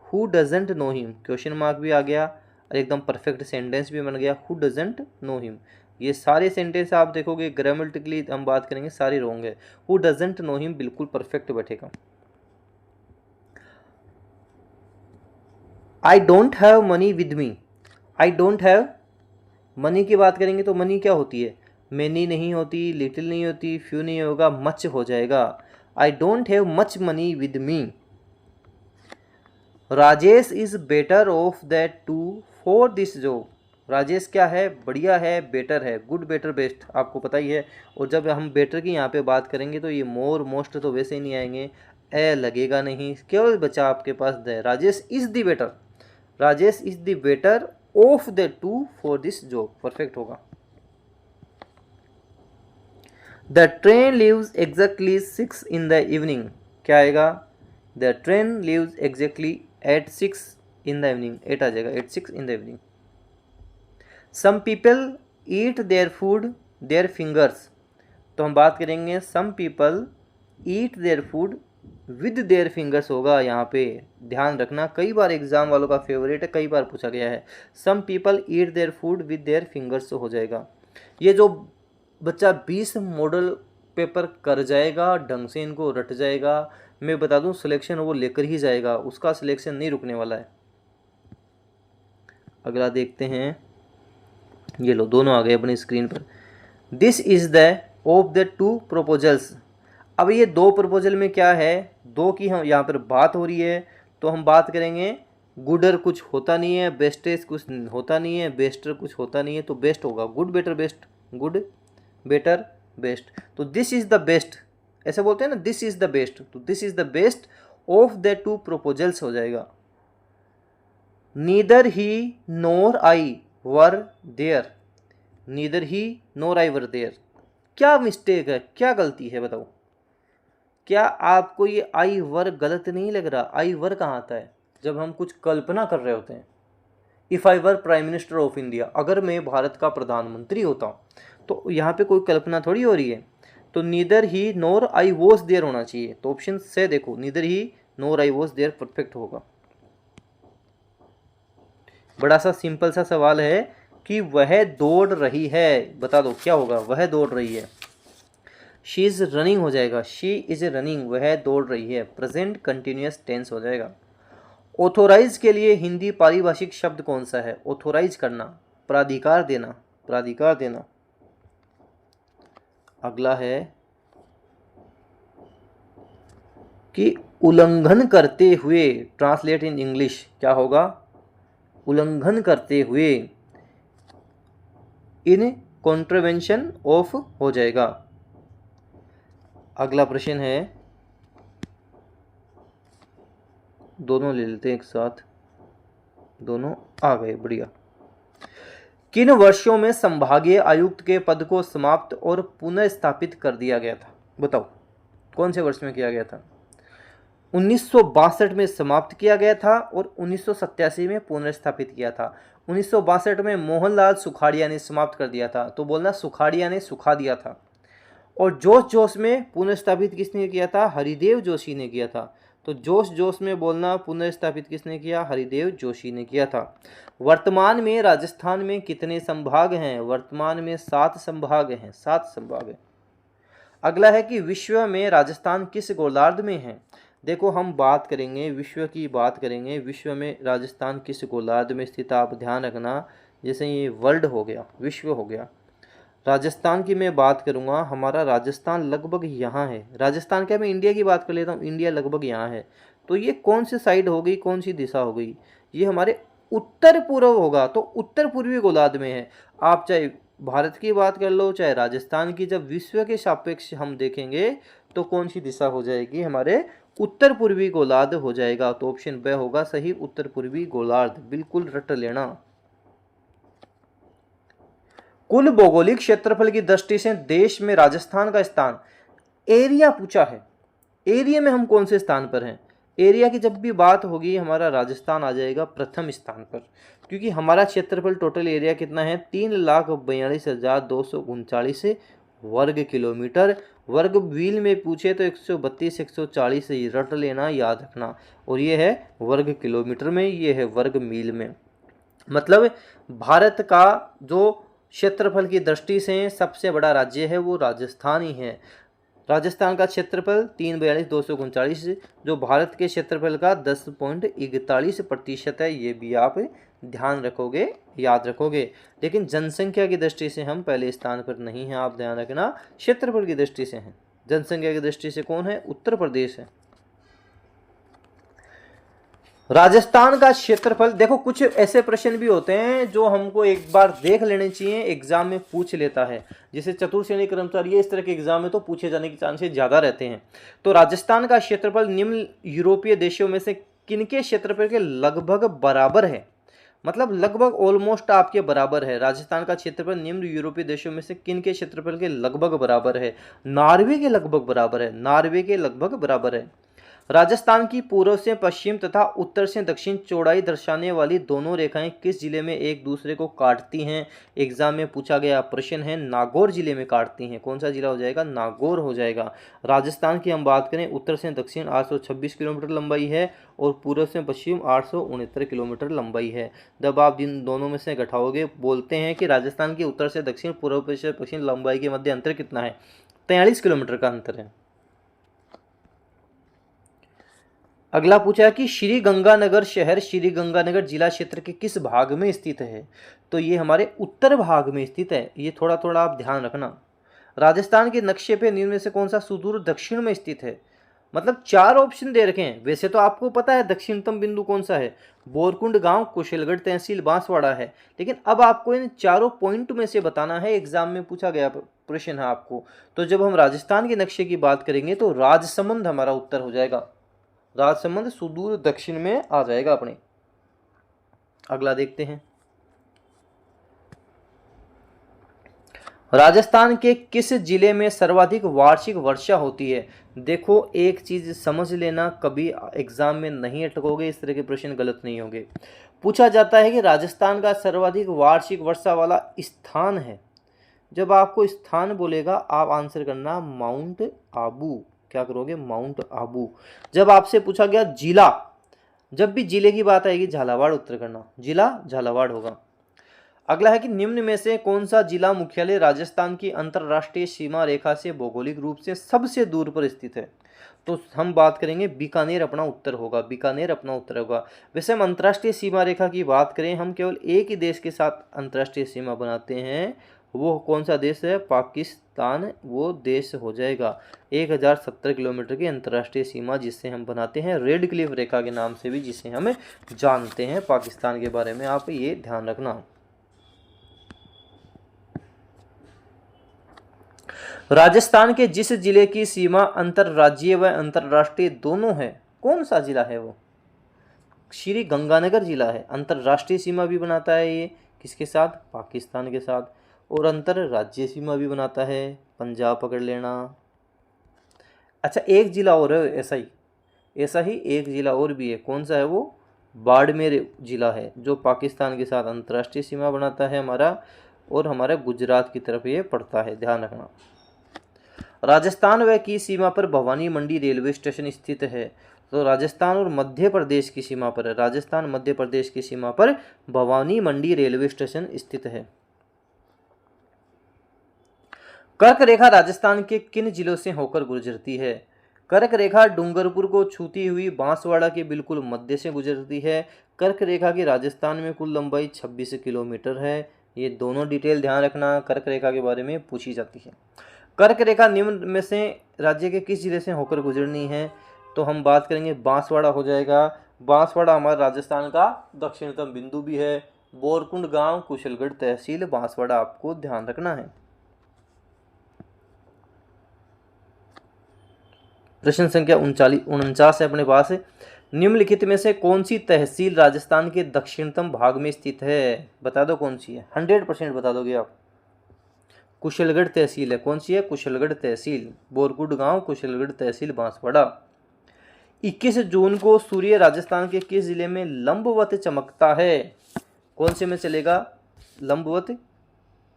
who doesn't know him, question mark भी आ गया और एकदम परफेक्ट सेंटेंस भी बन गया, हु डजंट नो हिम। ये सारे सेंटेंस आप देखोगे ग्रामेटिकली हम बात करेंगे सारे रॉन्ग है। हु डजंट नो हिम बिल्कुल परफेक्ट बैठेगा। आई don't have money with me, I don't have money की बात करेंगे तो मनी क्या होती है, मैनी नहीं होती, लिटिल नहीं होती, फ्यू नहीं होगा, मच हो जाएगा। I don't have much money with me. Rajesh is better off that to for this job, Rajesh क्या है, बढ़िया है, बेटर है, गुड बेटर बेस्ट आपको पता ही है। और जब हम बेटर की यहाँ पे बात करेंगे तो ये मोर मोस्ट तो वैसे ही नहीं आएंगे, ए लगेगा नहीं, केवल बचा आपके पास the. Rajesh is the better, Rajesh is the better of the two for this job, perfect होगा। The train leaves exactly 6 in the evening, क्या आएगा, the train leaves exactly at 6 in the evening, 8 आ जाएगा, at 6 in the evening. Some people eat their food their fingers, तो हम बात करेंगे some people eat their food with their fingers होगा यहाँ पे, ध्यान रखना, कई बार एग्जाम वालों का फेवरेट है, कई बार पूछा गया है। Some people eat their food with their fingers हो जाएगा। ये जो बच्चा 20 मॉडल पेपर कर जाएगा, ढंग से इनको रट जाएगा, मैं बता दूं सिलेक्शन वो लेकर ही जाएगा, उसका सिलेक्शन नहीं रुकने वाला है। अगला देखते हैं, ये लो दोनों आ गए अपनी स्क्रीन पर। This is the of the two proposals, अब ये दो प्रपोजल में क्या है, दो की हम यहाँ पर बात हो रही है, तो हम बात करेंगे गुडर कुछ होता नहीं है, बेस्टेस कुछ होता नहीं है, बेस्टर कुछ होता नहीं है, तो बेस्ट होगा, good better best, good better best. तो दिस इज द बेस्ट, ऐसे बोलते हैं ना, दिस इज द बेस्ट, तो this is the best of the two proposals हो जाएगा। Neither he nor I were there, neither he nor I were there, क्या मिस्टेक है, क्या गलती है बताओ, क्या आपको ये आई वर गलत नहीं लग रहा। आई वर कहाँ आता है, जब हम कुछ कल्पना कर रहे होते हैं। If I were prime minister of India, अगर मैं भारत का प्रधानमंत्री होता हूँ, तो यहाँ पे कोई कल्पना थोड़ी हो रही है। तो neither he nor I was there होना चाहिए, तो ऑप्शन से देखो, neither he nor I was there perfect होगा। बड़ा सा सिंपल सा सवाल है कि वह दौड़ रही है, बता दो क्या होगा, वह दौड़ रही है। शी इज रनिंग हो जाएगा, शी इज रनिंग, वह दौड़ रही है, प्रेजेंट कंटिन्यूअस टेंस हो जाएगा। ऑथोराइज के लिए हिंदी पारिभाषिक शब्द कौन सा है, ऑथोराइज करना, प्राधिकार देना, प्राधिकार देना। अगला है कि उल्लंघन करते हुए, ट्रांसलेट इन इंग्लिश क्या होगा, उल्लंघन करते हुए, इन कॉन्ट्रवेंशन ऑफ हो जाएगा। अगला प्रश्न है, दोनों ले लेते हैं एक साथ, दोनों आ गए, बढ़िया। किन वर्षों में संभागीय आयुक्त के पद को समाप्त और पुनर्स्थापित कर दिया गया था, बताओ कौन से वर्ष में किया गया था। 1962 में समाप्त किया गया था और 1987 में पुनर्स्थापित किया था। 1962 में मोहनलाल सुखाड़िया ने समाप्त कर दिया था, तो बोलना सुखाड़िया ने सुखा दिया था। और जोश जोश में पुनर्स्थापित किसने किया था, हरिदेव जोशी ने किया था। तो जोश जोश में बोलना पुनर्स्थापित किसने किया, हरिदेव जोशी ने किया था। वर्तमान में राजस्थान में कितने संभाग हैं, वर्तमान में 7 संभाग हैं, 7 संभाग हैं। अगला है कि विश्व में राजस्थान किस गोलार्ध में है। देखो हम बात करेंगे, विश्व की बात करेंगे, विश्व में राजस्थान किस गोलार्ध में स्थित, आप ध्यान रखना, जैसे ये वर्ल्ड हो गया, विश्व हो गया, राजस्थान की मैं बात करूँगा, हमारा राजस्थान लगभग यहाँ है। राजस्थान क्या, मैं इंडिया की बात कर लेता हूँ, इंडिया लगभग यहाँ है। तो ये कौन सी साइड हो गई, कौन सी दिशा हो गई, ये हमारे उत्तर पूर्व होगा तो उत्तर पूर्वी गोलार्ध में है। आप चाहे भारत की बात कर लो चाहे राजस्थान की, जब विश्व के सापेक्ष हम देखेंगे तो कौन सी दिशा हो जाएगी, हमारे उत्तर पूर्वी गोलार्ध हो जाएगा। तो ऑप्शन ब होगा सही, उत्तर पूर्वी गोलार्ध, बिल्कुल रट लेना। कुल भौगोलिक क्षेत्रफल की दृष्टि से देश में राजस्थान का स्थान, एरिया पूछा है, एरिया में हम कौन से स्थान पर हैं। एरिया की जब भी बात होगी हमारा राजस्थान आ जाएगा प्रथम स्थान पर, क्योंकि हमारा क्षेत्रफल टोटल एरिया कितना है 3,42,239 वर्ग किलोमीटर। वर्ग मील में पूछे तो 132 140 रट लेना, याद रखना। और ये है वर्ग किलोमीटर में, ये है वर्ग मील में। मतलब भारत का जो क्षेत्रफल की दृष्टि से सबसे बड़ा राज्य है वो राजस्थान ही है। राजस्थान का क्षेत्रफल 3,42,239 जो भारत के क्षेत्रफल का 10.41% है। ये भी आप ध्यान रखोगे, याद रखोगे। लेकिन जनसंख्या की दृष्टि से हम पहले स्थान पर नहीं हैं, आप ध्यान रखना। क्षेत्रफल की दृष्टि से हैं। जनसंख्या की दृष्टि से कौन है, उत्तर प्रदेश है। राजस्थान का क्षेत्रफल, देखो कुछ ऐसे प्रश्न भी होते हैं जो हमको एक बार देख लेने चाहिए, एग्जाम में पूछ लेता है। जैसे चतुर्थ श्रेणी कर्मचारी, इस तरह के एग्जाम में तो पूछे जाने के चांसेस ज़्यादा रहते हैं। तो राजस्थान का क्षेत्रफल निम्न यूरोपीय देशों में से किनके क्षेत्रफल के लगभग बराबर है। मतलब लगभग ऑलमोस्ट आपके बराबर है। राजस्थान का क्षेत्रफल निम्न यूरोपीय देशों में से किनके क्षेत्रफल के लगभग बराबर है। नॉर्वे के लगभग बराबर है, नॉर्वे के लगभग बराबर है। राजस्थान की पूर्व से पश्चिम तथा उत्तर से दक्षिण चौड़ाई दर्शाने वाली दोनों रेखाएं किस जिले में एक दूसरे को काटती हैं। एग्जाम में पूछा गया प्रश्न है, नागौर जिले में काटती हैं। कौन सा जिला हो जाएगा, नागौर हो जाएगा। राजस्थान की हम बात करें, उत्तर से दक्षिण 826 किलोमीटर लंबाई है और पूर्व से पश्चिम 869 किलोमीटर लंबाई है। जब आप इन दोनों में से घटाओगे, बोलते हैं कि राजस्थान की उत्तर से दक्षिण पूर्व से पश्चिम लंबाई के मध्य अंतर कितना है, 43 किलोमीटर का अंतर है। अगला पूछा कि श्री गंगानगर शहर श्री गंगानगर जिला क्षेत्र के किस भाग में स्थित है। तो ये हमारे उत्तर भाग में स्थित है। ये थोड़ा थोड़ा आप ध्यान रखना। राजस्थान के नक्शे पे निम्न में से कौन सा सुदूर दक्षिण में स्थित है। मतलब 4 ऑप्शन दे रखे हैं। वैसे तो आपको पता है दक्षिणतम बिंदु कौन सा है, बोरकुंड गांव, कुशलगढ़ तहसील, बांसवाड़ा है। लेकिन अब आपको इन चारों पॉइंट में से बताना है, एग्जाम में पूछा गया प्रश्न है आपको। तो जब हम राजस्थान के नक्शे की बात करेंगे तो राजसमंद हमारा उत्तर हो जाएगा। राजसमंद सुदूर दक्षिण में आ जाएगा अपने। अगला देखते हैं, राजस्थान के किस जिले में सर्वाधिक वार्षिक वर्षा होती है। देखो एक चीज समझ लेना, कभी एग्जाम में नहीं अटकोगे, इस तरह के प्रश्न गलत नहीं होंगे। पूछा जाता है कि राजस्थान का सर्वाधिक वार्षिक वर्षा वाला स्थान है। जब आपको स्थान बोलेगा आप आंसर करना माउंट आबू। क्या करोगे, माउंट आबू। जब आपसे पूछा गया जिला, जब भी जिले की बात आएगी झालावाड़ उत्तर करना, जिला झालावाड़ होगा। अगला है कि निम्न में से कौन सा जिला मुख्यालय राजस्थान की अंतरराष्ट्रीय सीमा रेखा से भौगोलिक रूप से सबसे दूर पर स्थित है। तो हम बात करेंगे बीकानेर अपना उत्तर होगा, बीकानेर अपना उत्तर होगा। वैसे हम अंतर्राष्ट्रीय सीमा रेखा की बात करें, हम केवल एक ही देश के साथ अंतर्राष्ट्रीय सीमा बनाते हैं। वो कौन सा देश है, पाकिस्तान वो देश हो जाएगा। 1070 किलोमीटर की अंतर्राष्ट्रीय सीमा जिससे हम बनाते हैं, रेड क्लिफ रेखा के नाम से भी जिसे हम जानते हैं पाकिस्तान के बारे में, आप ये ध्यान रखना। राजस्थान के जिस जिले की सीमा अंतरराज्यीय व अंतरराष्ट्रीय दोनों है, कौन सा जिला है वो, श्री गंगानगर जिला है। अंतरराष्ट्रीय सीमा भी बनाता है ये किसके साथ, पाकिस्तान के साथ, और अंतरराज्यीय सीमा भी बनाता है, पंजाब पकड़ लेना। अच्छा एक जिला और है ऐसा ही एक जिला और भी है, कौन सा है वो, बाड़मेर जिला है जो पाकिस्तान के साथ अंतर्राष्ट्रीय सीमा बनाता है हमारा, और हमारा गुजरात की तरफ ये पड़ता है, ध्यान रखना। राजस्थान व की सीमा पर भवानी मंडी रेलवे स्टेशन स्थित है। तो राजस्थान और मध्य प्रदेश की सीमा पर है, राजस्थान मध्य प्रदेश की सीमा पर भवानी मंडी रेलवे स्टेशन स्थित है। कर्क रेखा राजस्थान के किन जिलों से होकर गुजरती है। कर्क रेखा डूंगरपुर को छूती हुई बांसवाड़ा के बिल्कुल मध्य से गुजरती है। कर्क रेखा की राजस्थान में कुल लंबाई 26 किलोमीटर है। ये दोनों डिटेल ध्यान रखना, कर्क रेखा के बारे में पूछी जाती है। कर्क रेखा निम्न में से राज्य के किस जिले से होकर गुजरनी है। तो हम बात करेंगे बांसवाड़ा हो जाएगा, बांसवाड़ा हमारे राजस्थान का दक्षिणतम बिंदु भी है। बोरकुंड गांव कुशलगढ़ तहसील बांसवाड़ा आपको ध्यान रखना है। प्रश्न संख्या 49 है अपने पास। निम्नलिखित में से कौन सी तहसील राजस्थान के दक्षिणतम भाग में स्थित है? बता दो कौन सी है, 100% बता दोगे आप। कुशलगढ़ तहसील है। कौन सी है? कुशलगढ़ तहसील। बोरकुंड गांव कुशलगढ़ तहसील बांसवाड़ा। 21 जून को सूर्य राजस्थान के किस जिले में लंबवत चमकता है? कौन से में चलेगा लंबवत?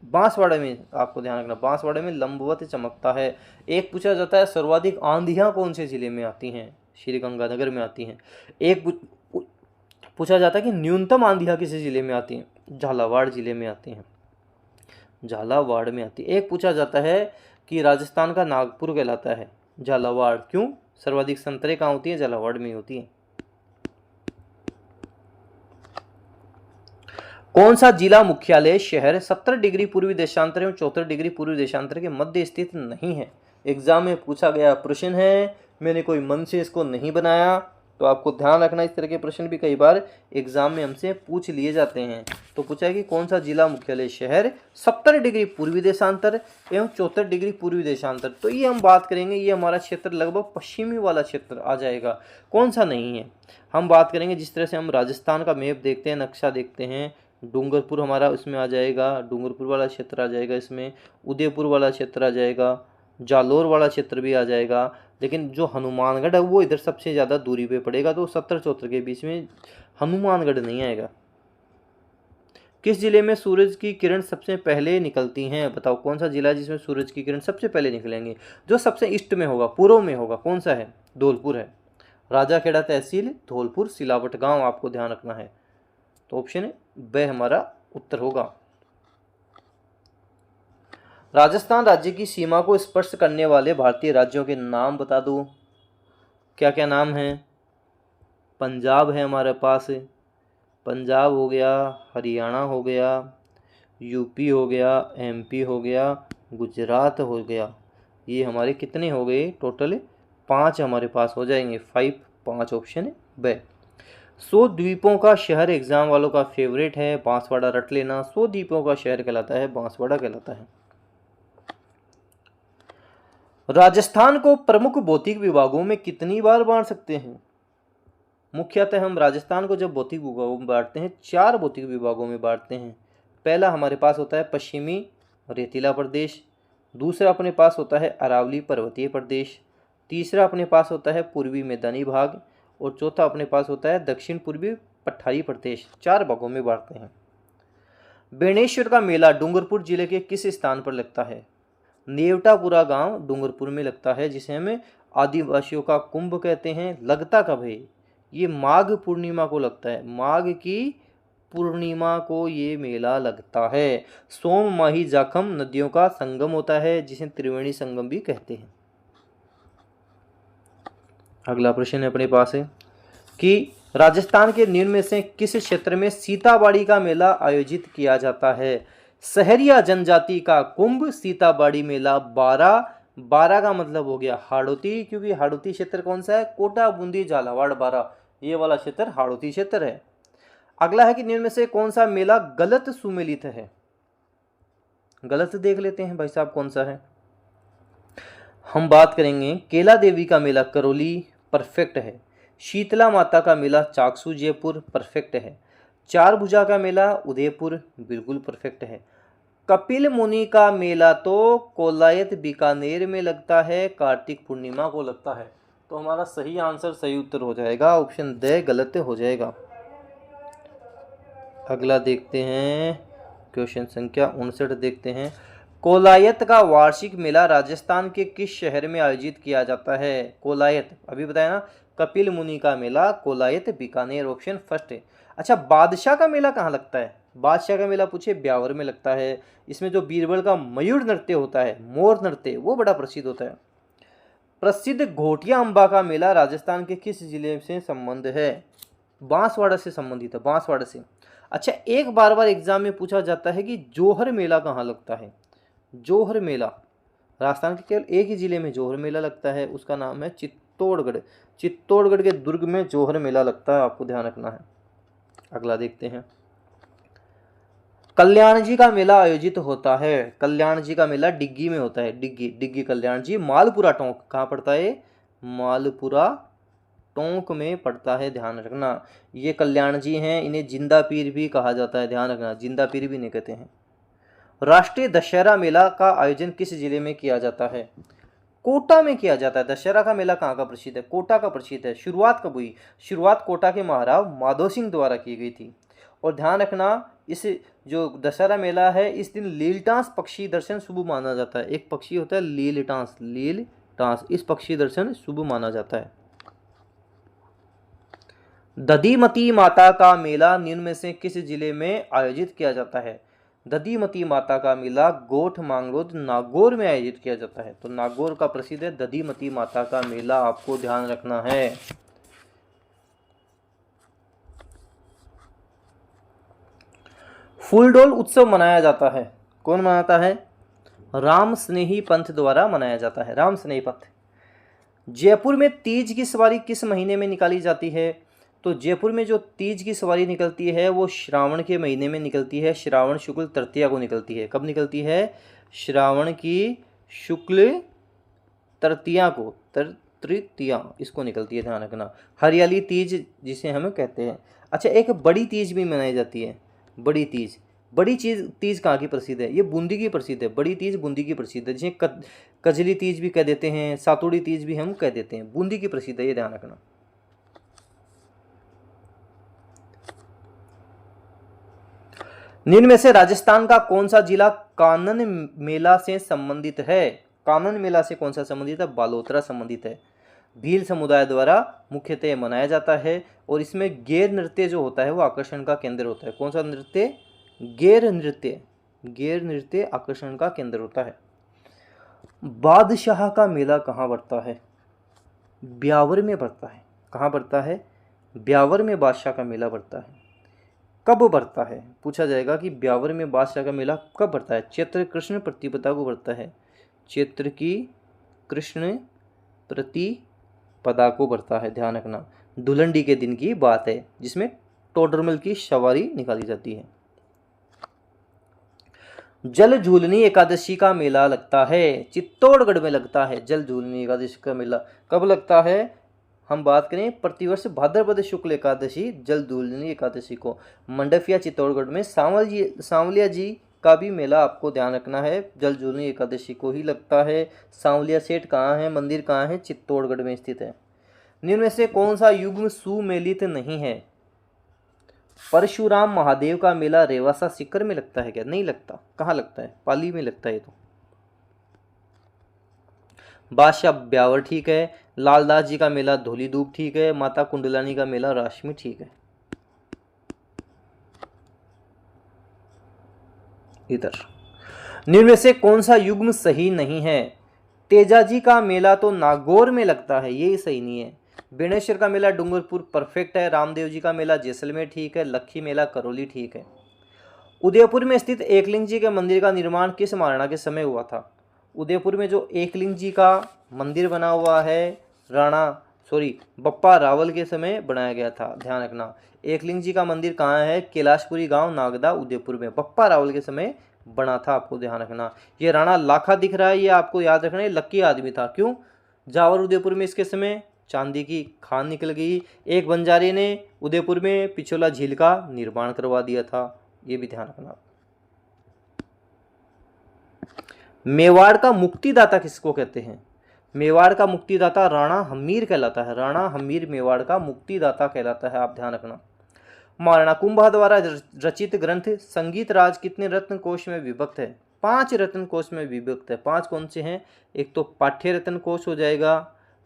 बांसवाड़ा में, आपको ध्यान रखना, बांसवाड़ा में लंबवत चमकता है। एक पूछा जाता है सर्वाधिक आंधियां कौन से जिले में आती हैं? श्रीगंगानगर में आती हैं। एक पूछा जाता है कि न्यूनतम आंधियां किस जिले में आती हैं? झालावाड़ जिले में आती हैं, झालावाड़ में आती है। एक पूछा जाता है कि राजस्थान का नागपुर कहलाता है, झालावाड़। क्यों? सर्वाधिक संतरे कहाँ होती है? झालावाड़ में होती है। कौन सा जिला मुख्यालय शहर 70 डिग्री पूर्वी देशांतर एवं 74 डिग्री पूर्वी देशांतर के मध्य स्थित नहीं है? एग्जाम में पूछा गया प्रश्न है, मैंने कोई मन से इसको नहीं बनाया, तो आपको ध्यान रखना इस तरह के प्रश्न भी कई बार एग्जाम में हमसे पूछ लिए जाते हैं। तो पूछा है कि कौन सा जिला मुख्यालय शहर 70 डिग्री पूर्वी देशांतर एवं 74 डिग्री पूर्वी देशांतर। तो ये हम बात करेंगे, ये हमारा क्षेत्र लगभग पश्चिमी वाला क्षेत्र आ जाएगा। कौन सा नहीं है, हम बात करेंगे जिस तरह से हम राजस्थान का मैप देखते हैं, नक्शा देखते हैं, डूंगरपुर हमारा उसमें आ जाएगा, डूंगरपुर वाला क्षेत्र आ जाएगा, इसमें उदयपुर वाला क्षेत्र आ जाएगा, जालोर वाला क्षेत्र भी आ जाएगा। लेकिन जो हनुमानगढ़ है वो इधर सबसे ज़्यादा दूरी पे पड़ेगा, तो 70-74 के बीच में हनुमानगढ़ नहीं आएगा। किस जिले में सूरज की किरण सबसे पहले निकलती हैं? बताओ कौन सा जिला है जिसमें सूरज की किरण सबसे पहले निकलेंगे? जो सबसे ईस्ट में होगा, पूर्व में होगा, कौन सा है? धौलपुर है। राजाखेड़ा तहसील धौलपुर सिलावट गांव आपको ध्यान रखना है। तो ऑप्शन ब हमारा उत्तर होगा। राजस्थान राज्य की सीमा को स्पर्श करने वाले भारतीय राज्यों के नाम बता दो। क्या क्या नाम हैं? पंजाब है हमारे पास, पंजाब हो गया, हरियाणा हो गया, यूपी हो गया, एमपी हो गया, गुजरात हो गया। ये हमारे कितने हो गए टोटल? 5 हमारे पास हो जाएंगे, 5 ऑप्शन ब। 100 द्वीपों का शहर एग्जाम वालों का फेवरेट है, बांसवाड़ा रट लेना। 100 द्वीपों का शहर कहलाता है, बांसवाड़ा कहलाता है। राजस्थान को प्रमुख भौतिक विभागों में कितनी बार बांट सकते हैं? मुख्यतः हम राजस्थान को जब भौतिक विभागों में बांटते हैं 4 भौतिक विभागों में बांटते हैं। पहला हमारे पास होता है पश्चिमी रेतीला प्रदेश, दूसरा अपने पास होता है अरावली पर्वतीय प्रदेश, तीसरा अपने पास होता है पूर्वी मैदानी भाग, और चौथा अपने पास होता है दक्षिण पूर्वी पठारी प्रदेश। 4 भागों में बांटते हैं। बेणेश्वर का मेला डूंगरपुर जिले के किस स्थान पर लगता है? नेवटापुरा गांव डूंगरपुर में लगता है, जिसे हम आदिवासियों का कुंभ कहते हैं। लगता कब है? ये माघ पूर्णिमा को लगता है, माघ की पूर्णिमा को ये मेला लगता है। सोम माही जाखम नदियों का संगम होता है, जिसे त्रिवेणी संगम भी कहते हैं। अगला प्रश्न है अपने पास है कि राजस्थान के निम्न में से किस क्षेत्र में सीताबाड़ी का मेला आयोजित किया जाता है? सहरिया जनजाति का कुंभ सीताबाड़ी मेला 12 का मतलब हो गया हाड़ौती, क्योंकि हाड़ौती क्षेत्र कौन सा है? कोटा बूंदी झालावाड़ 12, ये वाला क्षेत्र हाड़ौती क्षेत्र है। अगला है कि निम्न में से कौन सा मेला गलत सुमेलित है? गलत देख लेते हैं भाई साहब कौन सा है। हम बात करेंगे केला देवी का मेला करौली, परफेक्ट है। शीतला माता का मेला चाकसू जयपुर, परफेक्ट है। चार भुजा का मेला उदयपुर, बिल्कुल परफेक्ट है। कपिल मुनि का मेला तो कोलायत बीकानेर में लगता है, कार्तिक पूर्णिमा को लगता है। तो हमारा सही आंसर, सही उत्तर हो जाएगा ऑप्शन द गलत हो जाएगा। अगला देखते हैं क्वेश्चन संख्या 59 देखते हैं। कोलायत का वार्षिक मेला राजस्थान के किस शहर में आयोजित किया जाता है? कोलायत अभी बताया ना, कपिल मुनि का मेला कोलायत बीकानेर, ऑप्शन फर्स्ट है। अच्छा, बादशाह का मेला कहाँ लगता है? बादशाह का मेला पूछे ब्यावर में लगता है। इसमें जो बीरबल का मयूर नृत्य होता है, मोर नृत्य, वो बड़ा प्रसिद्ध होता है। प्रसिद्ध घोटिया अम्बा का मेला राजस्थान के किस जिले से संबंध है? बांसवाड़ा से संबंधित है, बांसवाड़ा से। अच्छा, एक बार एग्जाम में पूछा जाता है कि जौहर मेला कहाँ लगता है? जौहर मेला राजस्थान के केवल एक ही जिले में जौहर मेला लगता है, उसका नाम है चित्तौड़ चित्तौड़गढ़, चित्तौड़गढ़ के दुर्ग में जोहर मेला लगता है, आपको ध्यान रखना है। अगला देखते हैं, कल्याण जी का मेला आयोजित होता है। कल्याण जी का मेला डिग्गी में होता है, डिग्गी, डिग्गी कल्याण जी, मालपुरा टोंक कहाँ पड़ता है, मालपुरा टोंक में पड़ता है, ध्यान रखना। ये कल्याण जी हैं, इन्हें जिंदा पीर भी कहा जाता है, ध्यान रखना, जिंदा पीर भी नहीं कहते हैं। राष्ट्रीय दशहरा मेला का आयोजन किस जिले में किया जाता है, कोटा में किया जाता है। दशहरा का मेला कहाँ का प्रसिद्ध है, कोटा का प्रसिद्ध है। शुरुआत कब हुई, शुरुआत कोटा के महाराव माधो सिंह द्वारा की गई थी। और ध्यान रखना, इस जो दशहरा मेला है, इस दिन लीलटांस पक्षी दर्शन शुभ माना जाता है। एक पक्षी होता है लीलटांस, लीलटांस, इस पक्षी दर्शन शुभ माना जाता है। दधीमती माता का मेला निम्न में से किस जिले में आयोजित किया जाता है। दधीमती माता का मेला गोठ मांगरोद नागौर में आयोजित किया जाता है। तो नागौर का प्रसिद्ध है दधीमती माता का मेला, आपको ध्यान रखना है। फूलडोल उत्सव मनाया जाता है, कौन मनाता है, राम स्नेही पंथ द्वारा मनाया जाता है, राम स्नेही पंथ। जयपुर में तीज की सवारी किस महीने में निकाली जाती है। तो जयपुर में जो तीज की सवारी निकलती है वो श्रावण के महीने में निकलती है, श्रावण शुक्ल तृतीया को निकलती है। कब निकलती है, श्रावण की शुक्ल तृतीया को, तृतीया इसको निकलती है, ध्यान रखना। हरियाली तीज जिसे हम कहते हैं। अच्छा, एक बड़ी तीज भी मनाई जाती है, बड़ी तीज। बड़ी तीज कहाँ की प्रसिद्ध है, ये बूंदी की प्रसिद्ध है, बड़ी तीज बूंदी की प्रसिद्ध है, जिसे कजली तीज भी कह देते हैं, सातुड़ी तीज भी हम कह देते हैं, बूंदी की प्रसिद्ध है, ये ध्यान रखना। निम्न में से राजस्थान का कौन सा जिला कानन मेला से संबंधित है। कानन मेला से कौन सा संबंधित है, बालोतरा संबंधित है। भील समुदाय द्वारा मुख्यतः मनाया जाता है और इसमें गैर नृत्य जो होता है वो आकर्षण का केंद्र होता है। कौन सा नृत्य, गैर नृत्य, गैर नृत्य आकर्षण का केंद्र होता है। बादशाह का मेला कहाँ पड़ता है, ब्यावर में पड़ता है। कहाँ पड़ता है, ब्यावर में बादशाह का मेला पड़ता है। कब बढ़ता है, पूछा जाएगा कि ब्यावर में बादशाह का मेला कब बढ़ता है। चैत्र कृष्ण प्रतिपदा को बढ़ता है, चैत्र की कृष्ण प्रतिपदा को बढ़ता है, ध्यान रखना। धुलंडी के दिन की बात है जिसमें टोडरमल की सवारी निकाली जाती है। जल झूलनी एकादशी का मेला लगता है, चित्तौड़गढ़ में लगता है। जल झूलनी एकादशी का मेला कब लगता है, हम बात करें प्रतिवर्ष भाद्रपद शुक्ल एकादशी जल झूलनी एकादशी को मंडफिया चित्तौड़गढ़ में सांवलिया जी का भी मेला आपको ध्यान रखना है, जल झूलनी एकादशी को ही लगता है। सांवलिया सेठ कहाँ है, मंदिर कहाँ है, चित्तौड़गढ़ में स्थित है। निम्न में से कौन सा युग्म सुमेलित नहीं है। परशुराम महादेव का मेला रेवासा सीकर में लगता है क्या, नहीं लगता। कहाँ लगता है, पाली में लगता है। तो बादशाह ब्यावर ठीक है, लालदास जी का मेला धौलीधूप ठीक है, माता कुंडलानी का मेला राशमी ठीक है। इधर निम्न में से कौन सा युग्म सही नहीं है। तेजाजी का मेला तो नागौर में लगता है, ये सही नहीं है। बेणेश्वर का मेला डूंगरपुर परफेक्ट है। रामदेव जी का मेला जैसलमेर ठीक है। लखी मेला करौली ठीक है। उदयपुर में स्थित एकलिंग जी के मंदिर का निर्माण किस महाराणा के समय हुआ था। उदयपुर में जो एकलिंग जी का मंदिर बना हुआ है बप्पा रावल के समय बनाया गया था, ध्यान रखना। एकलिंग जी का मंदिर कहाँ है, कैलाशपुरी गांव नागदा उदयपुर में बप्पा रावल के समय बना था, आपको ध्यान रखना। ये राणा लाखा दिख रहा है, ये आपको याद रखना है, लक्की आदमी था। क्यों, जावर उदयपुर में इसके समय चांदी की खान निकल गई। एक बंजारे ने उदयपुर में पिछोला झील का निर्माण करवा दिया था, ये भी ध्यान रखना। मेवाड़ का मुक्तिदाता किसको कहते हैं। मेवाड़ का मुक्तिदाता राणा हमीर कहलाता है। राणा हमीर मेवाड़ का मुक्तिदाता कहलाता है, आप ध्यान रखना। महाराणा कुंभा द्वारा रचित ग्रंथ संगीत राज कितने रत्न कोश में विभक्त है। 5 रत्न कोश में विभक्त है। 5 कौन से हैं, एक तो पाठ्य रत्न कोश हो जाएगा,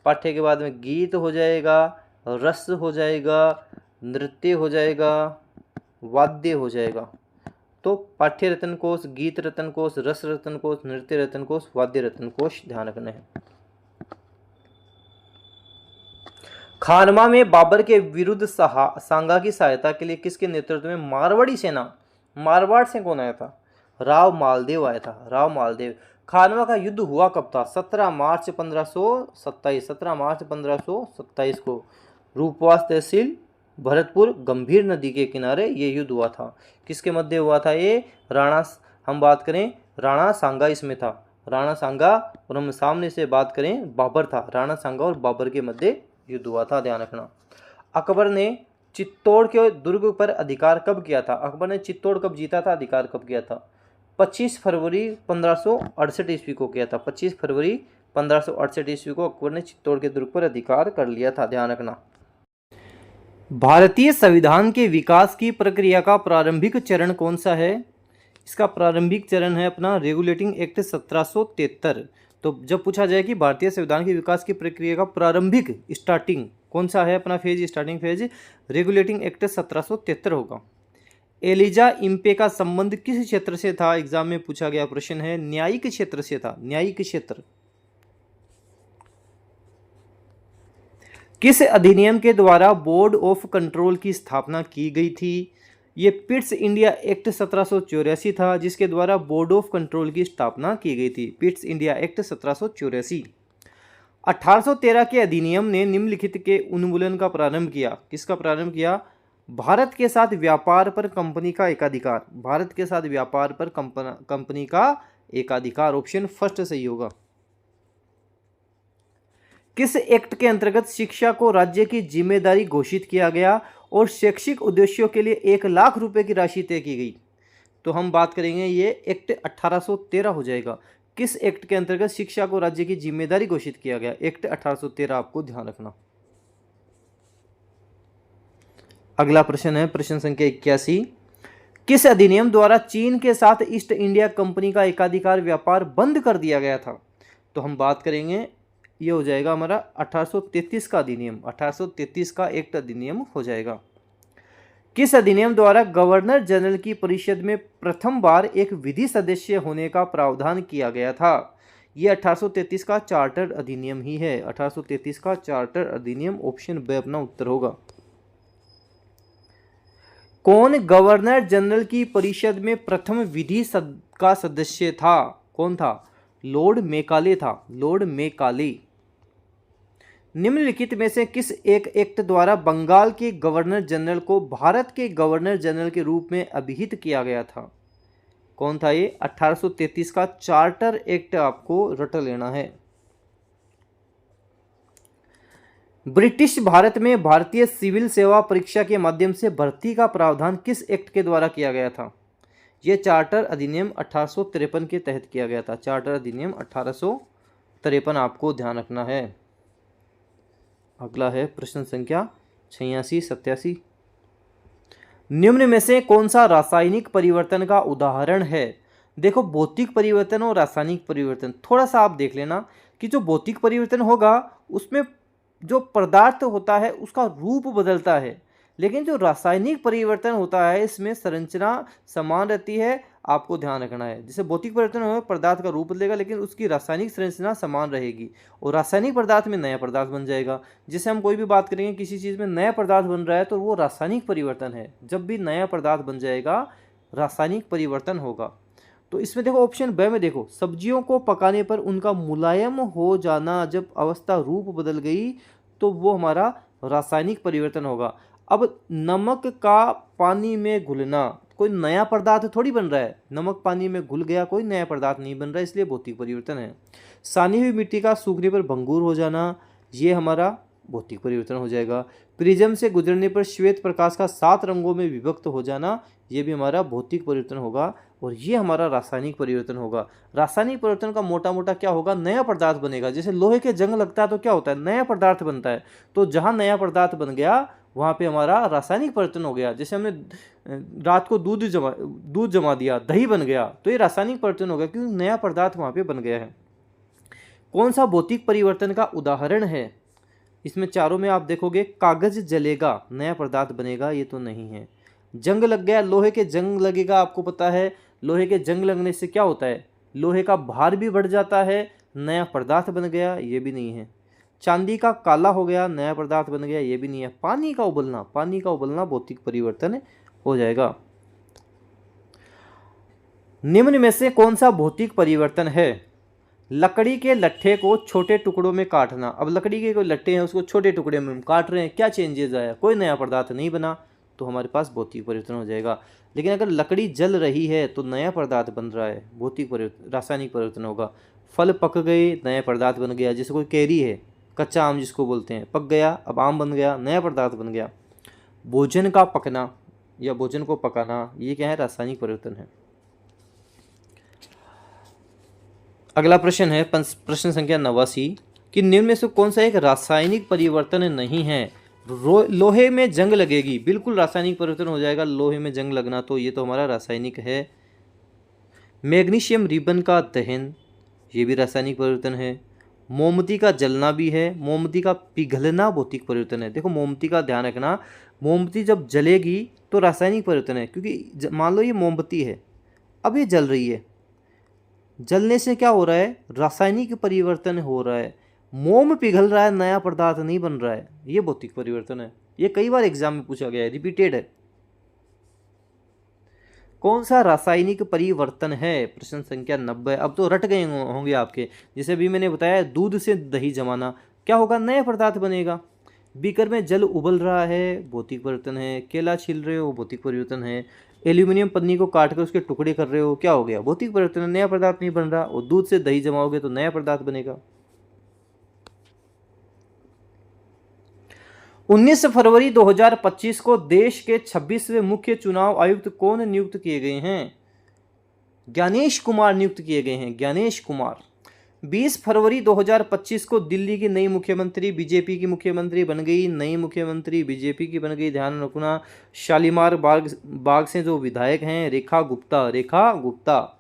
पाठ्य के बाद में गीत हो जाएगा, रस हो जाएगा, नृत्य हो जाएगा, वाद्य हो जाएगा। तो पाठ्य रत्न कोश, गीत रत्न कोश, रस रत्न कोश, नृत्य रत्न कोश, वाद्य रत्न कोश ध्यान रखना है। खानमा में बाबर के विरुद्ध सांगा की सहायता के लिए किसके नेतृत्व में मारवाड़ी सेना, मारवाड़ से कौन आया था, राव मालदेव आया था। राव मालदेव खानवा का युद्ध हुआ कब था? 17 मार्च 1527, 17 मार्च 1527 को रूपवास तहसील भरतपुर गंभीर नदी के किनारे ये युद्ध हुआ था। किसके मध्य हुआ था ये? राणा, हम बात करें राणा सांगा इसमें था, राणा सांगा, और हम सामने से बात करें बाबर था, राणा सांगा और बाबर के मध्य युद्ध हुआ था, ध्यान रखना। अकबर ने चित्तौड़ के दुर्ग पर अधिकार कब किया था? अकबर ने चित्तौड़ कब जीता था, अधिकार कब किया था? 25 फरवरी 1568 ईस्वी को किया था। 25 फरवरी 1568 ईस्वी को अकबर ने चित्तौड़ के दुर्ग पर अधिकार कर लिया था, ध्यान रखना। भारतीय संविधान के विकास की प्रक्रिया का प्रारंभिक चरण कौन सा है? इसका प्रारंभिक चरण है अपना रेगुलेटिंग एक्ट 1773। तो जब पूछा जाए कि भारतीय संविधान के विकास की प्रक्रिया का प्रारंभिक स्टार्टिंग कौन सा है, अपना phase, starting phase regulating act 1773 होगा। एलिजा इम्पे का संबंध किस क्षेत्र से था? एग्जाम में पूछा गया प्रश्न है, न्यायिक क्षेत्र से था, न्यायिक क्षेत्र। किस अधिनियम के द्वारा बोर्ड ऑफ कंट्रोल की स्थापना की गई थी? ये पिट्स इंडिया एक्ट 1784 था, जिसके द्वारा बोर्ड ऑफ कंट्रोल की स्थापना की गई थी, पिट्स इंडिया एक्ट 1784। 1813 के अधिनियम ने निम्नलिखित के उन्मूलन का प्रारंभ किया। किसका प्रारंभ किया? भारत के साथ व्यापार पर कंपनी का एकाधिकार, भारत के साथ व्यापार पर कंपनी का एकाधिकार, ऑप्शन फर्स्ट सही होगा। किस एक्ट के अंतर्गत शिक्षा को राज्य की जिम्मेदारी घोषित किया गया और शैक्षिक उद्देश्यों के लिए 1 लाख रुपए की राशि तय की गई? तो हम बात करेंगे ये एक्ट 1813 हो जाएगा। किस एक्ट के अंतर्गत शिक्षा को राज्य की जिम्मेदारी घोषित किया गया? एक्ट 1813, आपको ध्यान रखना। अगला प्रश्न है प्रश्न संख्या 81। किस अधिनियम द्वारा चीन के साथ ईस्ट इंडिया कंपनी का एकाधिकार व्यापार बंद कर दिया गया था? तो हम बात करेंगे, ये हो जाएगा हमारा 1833 का अधिनियम, 1833 का एक्ट अधिनियम हो जाएगा। किस अधिनियम द्वारा गवर्नर जनरल की परिषद में प्रथम बार एक विधि सदस्य होने का प्रावधान किया गया था? ये 1833 का चार्टर अधिनियम ही है, 1833 का चार्टर अधिनियम, ऑप्शन बी अपना उत्तर होगा। कौन गवर्नर जनरल की परिषद में प्रथम विधि का सदस्य था? कौन था? लॉर्ड मेकाले था, लॉर्ड मेकाले। निम्नलिखित में से किस एक एक्ट द्वारा बंगाल के गवर्नर जनरल को भारत के गवर्नर जनरल के रूप में अभिहित किया गया था? कौन था ये? 1833 का चार्टर एक्ट आपको रट लेना है। ब्रिटिश भारत में भारतीय सिविल सेवा परीक्षा के माध्यम से भर्ती का प्रावधान किस एक्ट के द्वारा किया गया था? यह चार्टर अधिनियम 1853 के तहत किया गया था, चार्टर अधिनियम 1853 आपको ध्यान रखना है। अगला है प्रश्न संख्या 86, 87। निम्न में से कौन सा रासायनिक परिवर्तन का उदाहरण है? देखो, भौतिक परिवर्तन और रासायनिक परिवर्तन थोड़ा सा आप देख लेना कि जो भौतिक परिवर्तन होगा उसमें जो पदार्थ होता है उसका रूप बदलता है, लेकिन जो रासायनिक परिवर्तन होता है इसमें संरचना समान रहती है, आपको ध्यान रखना है। जैसे भौतिक परिवर्तन होगा पदार्थ का रूप बदलेगा लेकिन उसकी रासायनिक संरचना समान रहेगी और रासायनिक पदार्थ में नया पदार्थ बन जाएगा। जैसे हम कोई भी बात करेंगे किसी चीज़ में नया पदार्थ बन रहा है तो वो रासायनिक परिवर्तन है, जब भी नया पदार्थ बन जाएगा रासायनिक परिवर्तन होगा। तो इसमें देखो ऑप्शन ब में देखो, सब्जियों को पकाने पर उनका मुलायम हो जाना, जब अवस्था रूप बदल गई तो वो हमारा रासायनिक परिवर्तन होगा। अब नमक का पानी में घुलना, कोई नया पदार्थ थोड़ी बन रहा है, नमक पानी में घुल गया, कोई नया पदार्थ नहीं बन रहा है, इसलिए भौतिक परिवर्तन है। सानी हुई मिट्टी का सूखने पर भंगूर हो जाना, ये हमारा भौतिक परिवर्तन हो जाएगा। प्रिज्म से गुजरने पर श्वेत प्रकाश का 7 रंगों में विभक्त हो जाना, ये भी हमारा भौतिक परिवर्तन होगा और ये हमारा रासायनिक परिवर्तन होगा। रासायनिक परिवर्तन का मोटा मोटा क्या होगा, नया पदार्थ बनेगा। जैसे लोहे के जंग लगता है तो क्या होता है, नया पदार्थ बनता है, तो जहाँ नया पदार्थ बन गया वहाँ पे हमारा रासायनिक परिवर्तन हो गया। जैसे हमने रात को दूध जमा दिया, दही बन गया, तो ये रासायनिक परिवर्तन हो गया क्योंकि नया पदार्थ वहाँ पे बन गया है। कौन सा भौतिक परिवर्तन का उदाहरण है? इसमें चारों में आप देखोगे कागज जलेगा, नया पदार्थ बनेगा, ये तो नहीं है। जंग लग गया, लोहे के जंग लगेगा, आपको पता है लोहे के जंग लगने से क्या होता है, लोहे का भार भी बढ़ जाता है, नया पदार्थ बन गया, ये भी नहीं है। चांदी का काला हो गया, नया पदार्थ बन गया, ये भी नहीं है। पानी का उबलना भौतिक परिवर्तन हो जाएगा। निम्न में से कौन सा भौतिक परिवर्तन है? लकड़ी के लट्ठे को छोटे टुकड़ों में काटना। अब लकड़ी के कोई लट्ठे हैं उसको छोटे टुकड़े में हम काट रहे हैं, क्या चेंजेस आया? कोई नया पदार्थ नहीं बना, तो हमारे पास भौतिक परिवर्तन हो जाएगा। लेकिन अगर लकड़ी जल रही है तो नया पदार्थ बन रहा है, भौतिक परिवर्तन, रासायनिक परिवर्तन होगा। फल पक गए, नया पदार्थ बन गया, जैसे कोई कैरी है, कच्चा आम जिसको बोलते हैं, पक गया, अब आम बन गया, नया पदार्थ बन गया। भोजन का पकना या भोजन को पकाना, ये क्या है? रासायनिक परिवर्तन है। अगला प्रश्न है प्रश्न संख्या 89 कि निम्न में से कौन सा एक रासायनिक परिवर्तन नहीं है? लोहे में जंग लगेगी, बिल्कुल रासायनिक परिवर्तन हो जाएगा, लोहे में जंग लगना, तो ये तो हमारा रासायनिक है। मैग्नीशियम रिबन का दहन, ये भी रासायनिक परिवर्तन है। मोमबत्ती का जलना भी है, मोमबत्ती का पिघलना भौतिक परिवर्तन है। देखो मोमबत्ती का ध्यान रखना, मोमबत्ती जब जलेगी तो रासायनिक परिवर्तन है, क्योंकि मान लो ये मोमबत्ती है, अब ये जल रही है, जलने से क्या हो रहा है? रासायनिक परिवर्तन हो रहा है। मोम पिघल रहा है, नया पदार्थ नहीं बन रहा है, ये भौतिक परिवर्तन है। ये कई बार एग्जाम में पूछा गया है, रिपीटेड है। कौन सा रासायनिक परिवर्तन है? प्रश्न संख्या 90। अब तो रट गए होंगे आपके, जैसे अभी मैंने बताया दूध से दही जमाना, क्या होगा? नया पदार्थ बनेगा। बीकर में जल उबल रहा है, भौतिक परिवर्तन है। केला छील रहे हो, भौतिक परिवर्तन है। एल्यूमिनियम पन्नी को काट कर उसके टुकड़े कर रहे हो, क्या हो गया? भौतिक परिवर्तन है, नया पदार्थ नहीं बन रहा। और दूध से दही जमाओगे तो नया पदार्थ बनेगा। 19 फरवरी 2025 को देश के 26वें मुख्य चुनाव आयुक्त कौन नियुक्त किए गए हैं? ज्ञानेश कुमार नियुक्त किए गए हैं, ज्ञानेश कुमार। 20 फरवरी 2025 को दिल्ली की नई मुख्यमंत्री बीजेपी की मुख्यमंत्री बन गई, नई मुख्यमंत्री बीजेपी की बन गई, ध्यान रखना। शालीमार बाग से जो विधायक हैं, रेखा गुप्ता, रेखा गुप्ता।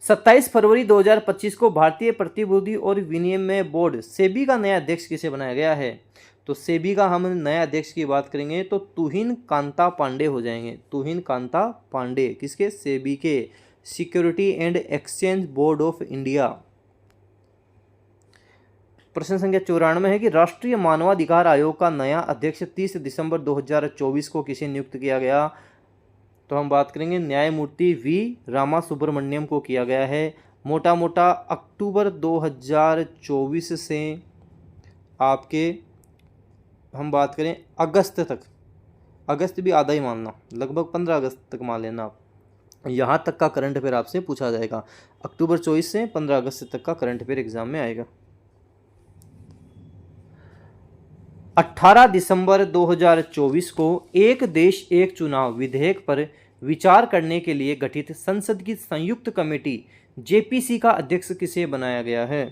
27 फरवरी 2025 को भारतीय प्रतिभूति और विनिमय बोर्ड सेबी का नया अध्यक्ष किसे बनाया गया है? तो सेबी का हम नया अध्यक्ष की बात करेंगे तो तुहिन कांता पांडे हो जाएंगे, तुहिन कांता पांडे। किसके? सेबी के, security and exchange board of India. प्रश्न संख्या 94 है कि राष्ट्रीय मानवाधिकार आयोग का नया अध्यक्ष 30 दिसंबर 2024 को किसे नियुक्त किया गया? तो हम बात करेंगे न्यायमूर्ति वी रामा सुब्रमण्यम को किया गया है। मोटा मोटा अक्टूबर 2024 से आपके हम बात करें अगस्त तक, अगस्त भी आधा ही मानना, लगभग 15 अगस्त तक मान लेना आप, यहाँ तक का करंट अफेयर आपसे पूछा जाएगा। अक्टूबर 24 से 15 अगस्त तक का करंट अफेयर एग्जाम में आएगा। 18 दिसंबर 2024 को एक देश एक चुनाव विधेयक पर विचार करने के लिए गठित संसद की संयुक्त कमेटी जेपीसी का अध्यक्ष किसे बनाया गया है?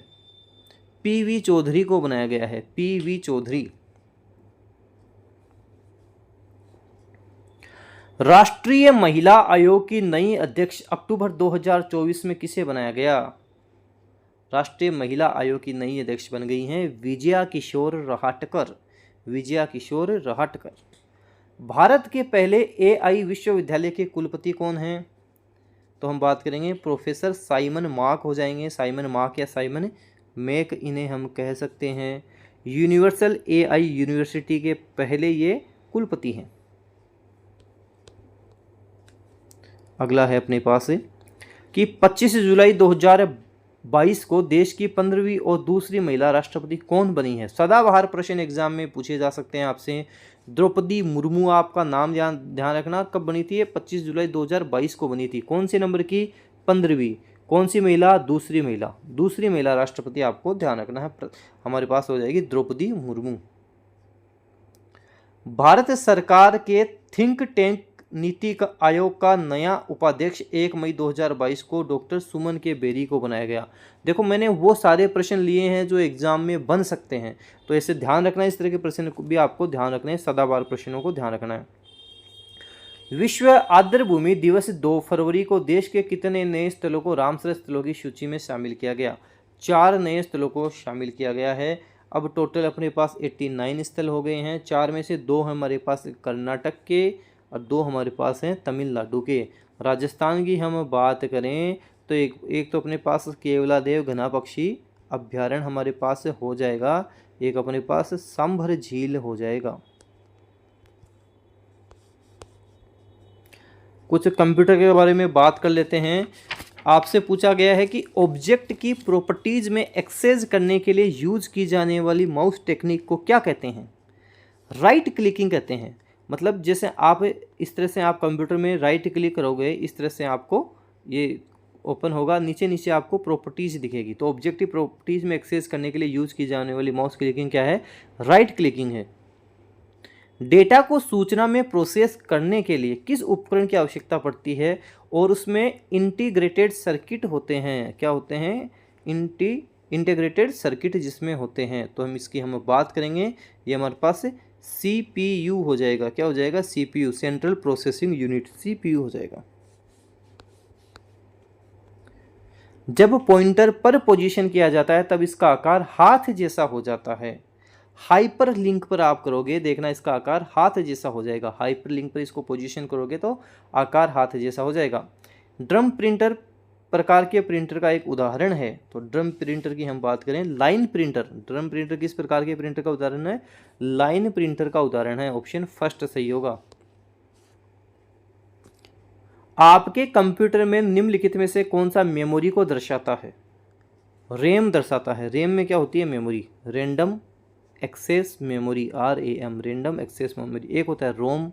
पीवी चौधरी को बनाया गया है, पीवी चौधरी। राष्ट्रीय महिला आयोग की नई अध्यक्ष अक्टूबर 2024 में किसे बनाया गया? राष्ट्रीय महिला आयोग की नई अध्यक्ष बन गई हैं विजया किशोर रहाटकर, विजया किशोर रहाटकर। भारत के पहले एआई विश्वविद्यालय के कुलपति कौन हैं? तो हम बात करेंगे प्रोफेसर साइमन मार्क हो जाएंगे, साइमन मार्क या साइमन मैक इन्हें हम कह सकते हैं। यूनिवर्सल एआई यूनिवर्सिटी के पहले ये कुलपति हैं। अगला है अपने पास कि 25 जुलाई 2022 को देश की 15वीं और दूसरी महिला राष्ट्रपति कौन बनी है? सदाबहार प्रश्न एग्जाम में पूछे जा सकते हैं आपसे। द्रौपदी मुर्मू आपका नाम ध्यान रखना। कब बनी थी? 25 जुलाई 2022 को बनी थी। कौन से नंबर की? 15वीं। कौन सी महिला? दूसरी महिला, दूसरी महिला राष्ट्रपति आपको ध्यान रखना है। हमारे पास हो जाएगी द्रौपदी मुर्मू। भारत सरकार के थिंक टैंक नीति आयोग का नया उपाध्यक्ष 1 मई 2022 को डॉक्टर सुमन के बेरी को बनाया गया। देखो मैंने वो सारे प्रश्न लिए हैं जो एग्जाम में बन सकते हैं, तो ऐसे ध्यान रखना है, इस तरह के प्रश्न को भी आपको ध्यान रखना है, सदाबहार प्रश्नों को ध्यान रखना है। विश्व आर्द्रभूमि दिवस 2 फरवरी को देश के कितने नए स्थलों को रामसर स्थलों की सूची में शामिल किया गया? 4 नए स्थलों को शामिल किया गया है। अब टोटल अपने पास 89 स्थल हो गए हैं। 4 में से 2 हमारे पास कर्नाटक के और 2 हमारे पास हैं तमिलनाडु के। राजस्थान की हम बात करें तो एक तो अपने पास केवलादेव घना पक्षी अभ्यारण्य हमारे पास हो जाएगा, एक अपने पास सांभर झील हो जाएगा। कुछ कंप्यूटर के बारे में बात कर लेते हैं। आपसे पूछा गया है कि ऑब्जेक्ट की प्रॉपर्टीज में एक्सेस करने के लिए यूज की जाने वाली माउस टेक्निक को क्या कहते हैं? राइट क्लिकिंग कहते हैं। मतलब जैसे आप इस तरह से आप कंप्यूटर में राइट क्लिक करोगे, इस तरह से आपको ये ओपन होगा, नीचे नीचे आपको प्रॉपर्टीज दिखेगी। तो ऑब्जेक्टिव प्रॉपर्टीज में एक्सेस करने के लिए यूज की जाने वाली माउस क्लिकिंग क्या है? राइट क्लिकिंग है। डेटा को सूचना में प्रोसेस करने के लिए किस उपकरण की आवश्यकता पड़ती है? और उसमें इंटीग्रेटेड सर्किट होते हैं। क्या होते हैं? इंटीग्रेटेड सर्किट जिसमें होते हैं। तो हम बात करेंगे। ये हमारे पास CPU हो जाएगा। क्या हो जाएगा? CPU, central processing unit, CPU हो जाएगा। जब पॉइंटर पर पोजीशन किया जाता है तब इसका आकार हाथ जैसा हो जाता है। हाइपर लिंक पर आप करोगे, देखना इसका आकार हाथ जैसा हो जाएगा। हाइपर लिंक पर इसको पोजीशन करोगे तो आकार हाथ जैसा हो जाएगा। ड्रम प्रिंटर प्रकार के प्रिंटर का एक उदाहरण है। तो ड्रम प्रिंटर की हम बात करें, लाइन प्रिंटर। ड्रम प्रिंटर किस प्रकार के प्रिंटर का उदाहरण है? लाइन प्रिंटर का उदाहरण है। ऑप्शन फर्स्ट सही होगा। आपके कंप्यूटर में निम्नलिखित में से कौन सा मेमोरी को दर्शाता है? रैम दर्शाता है। रैम में क्या होती है? Memory, random access memory, RAM, random access memory. एक होता है रोम।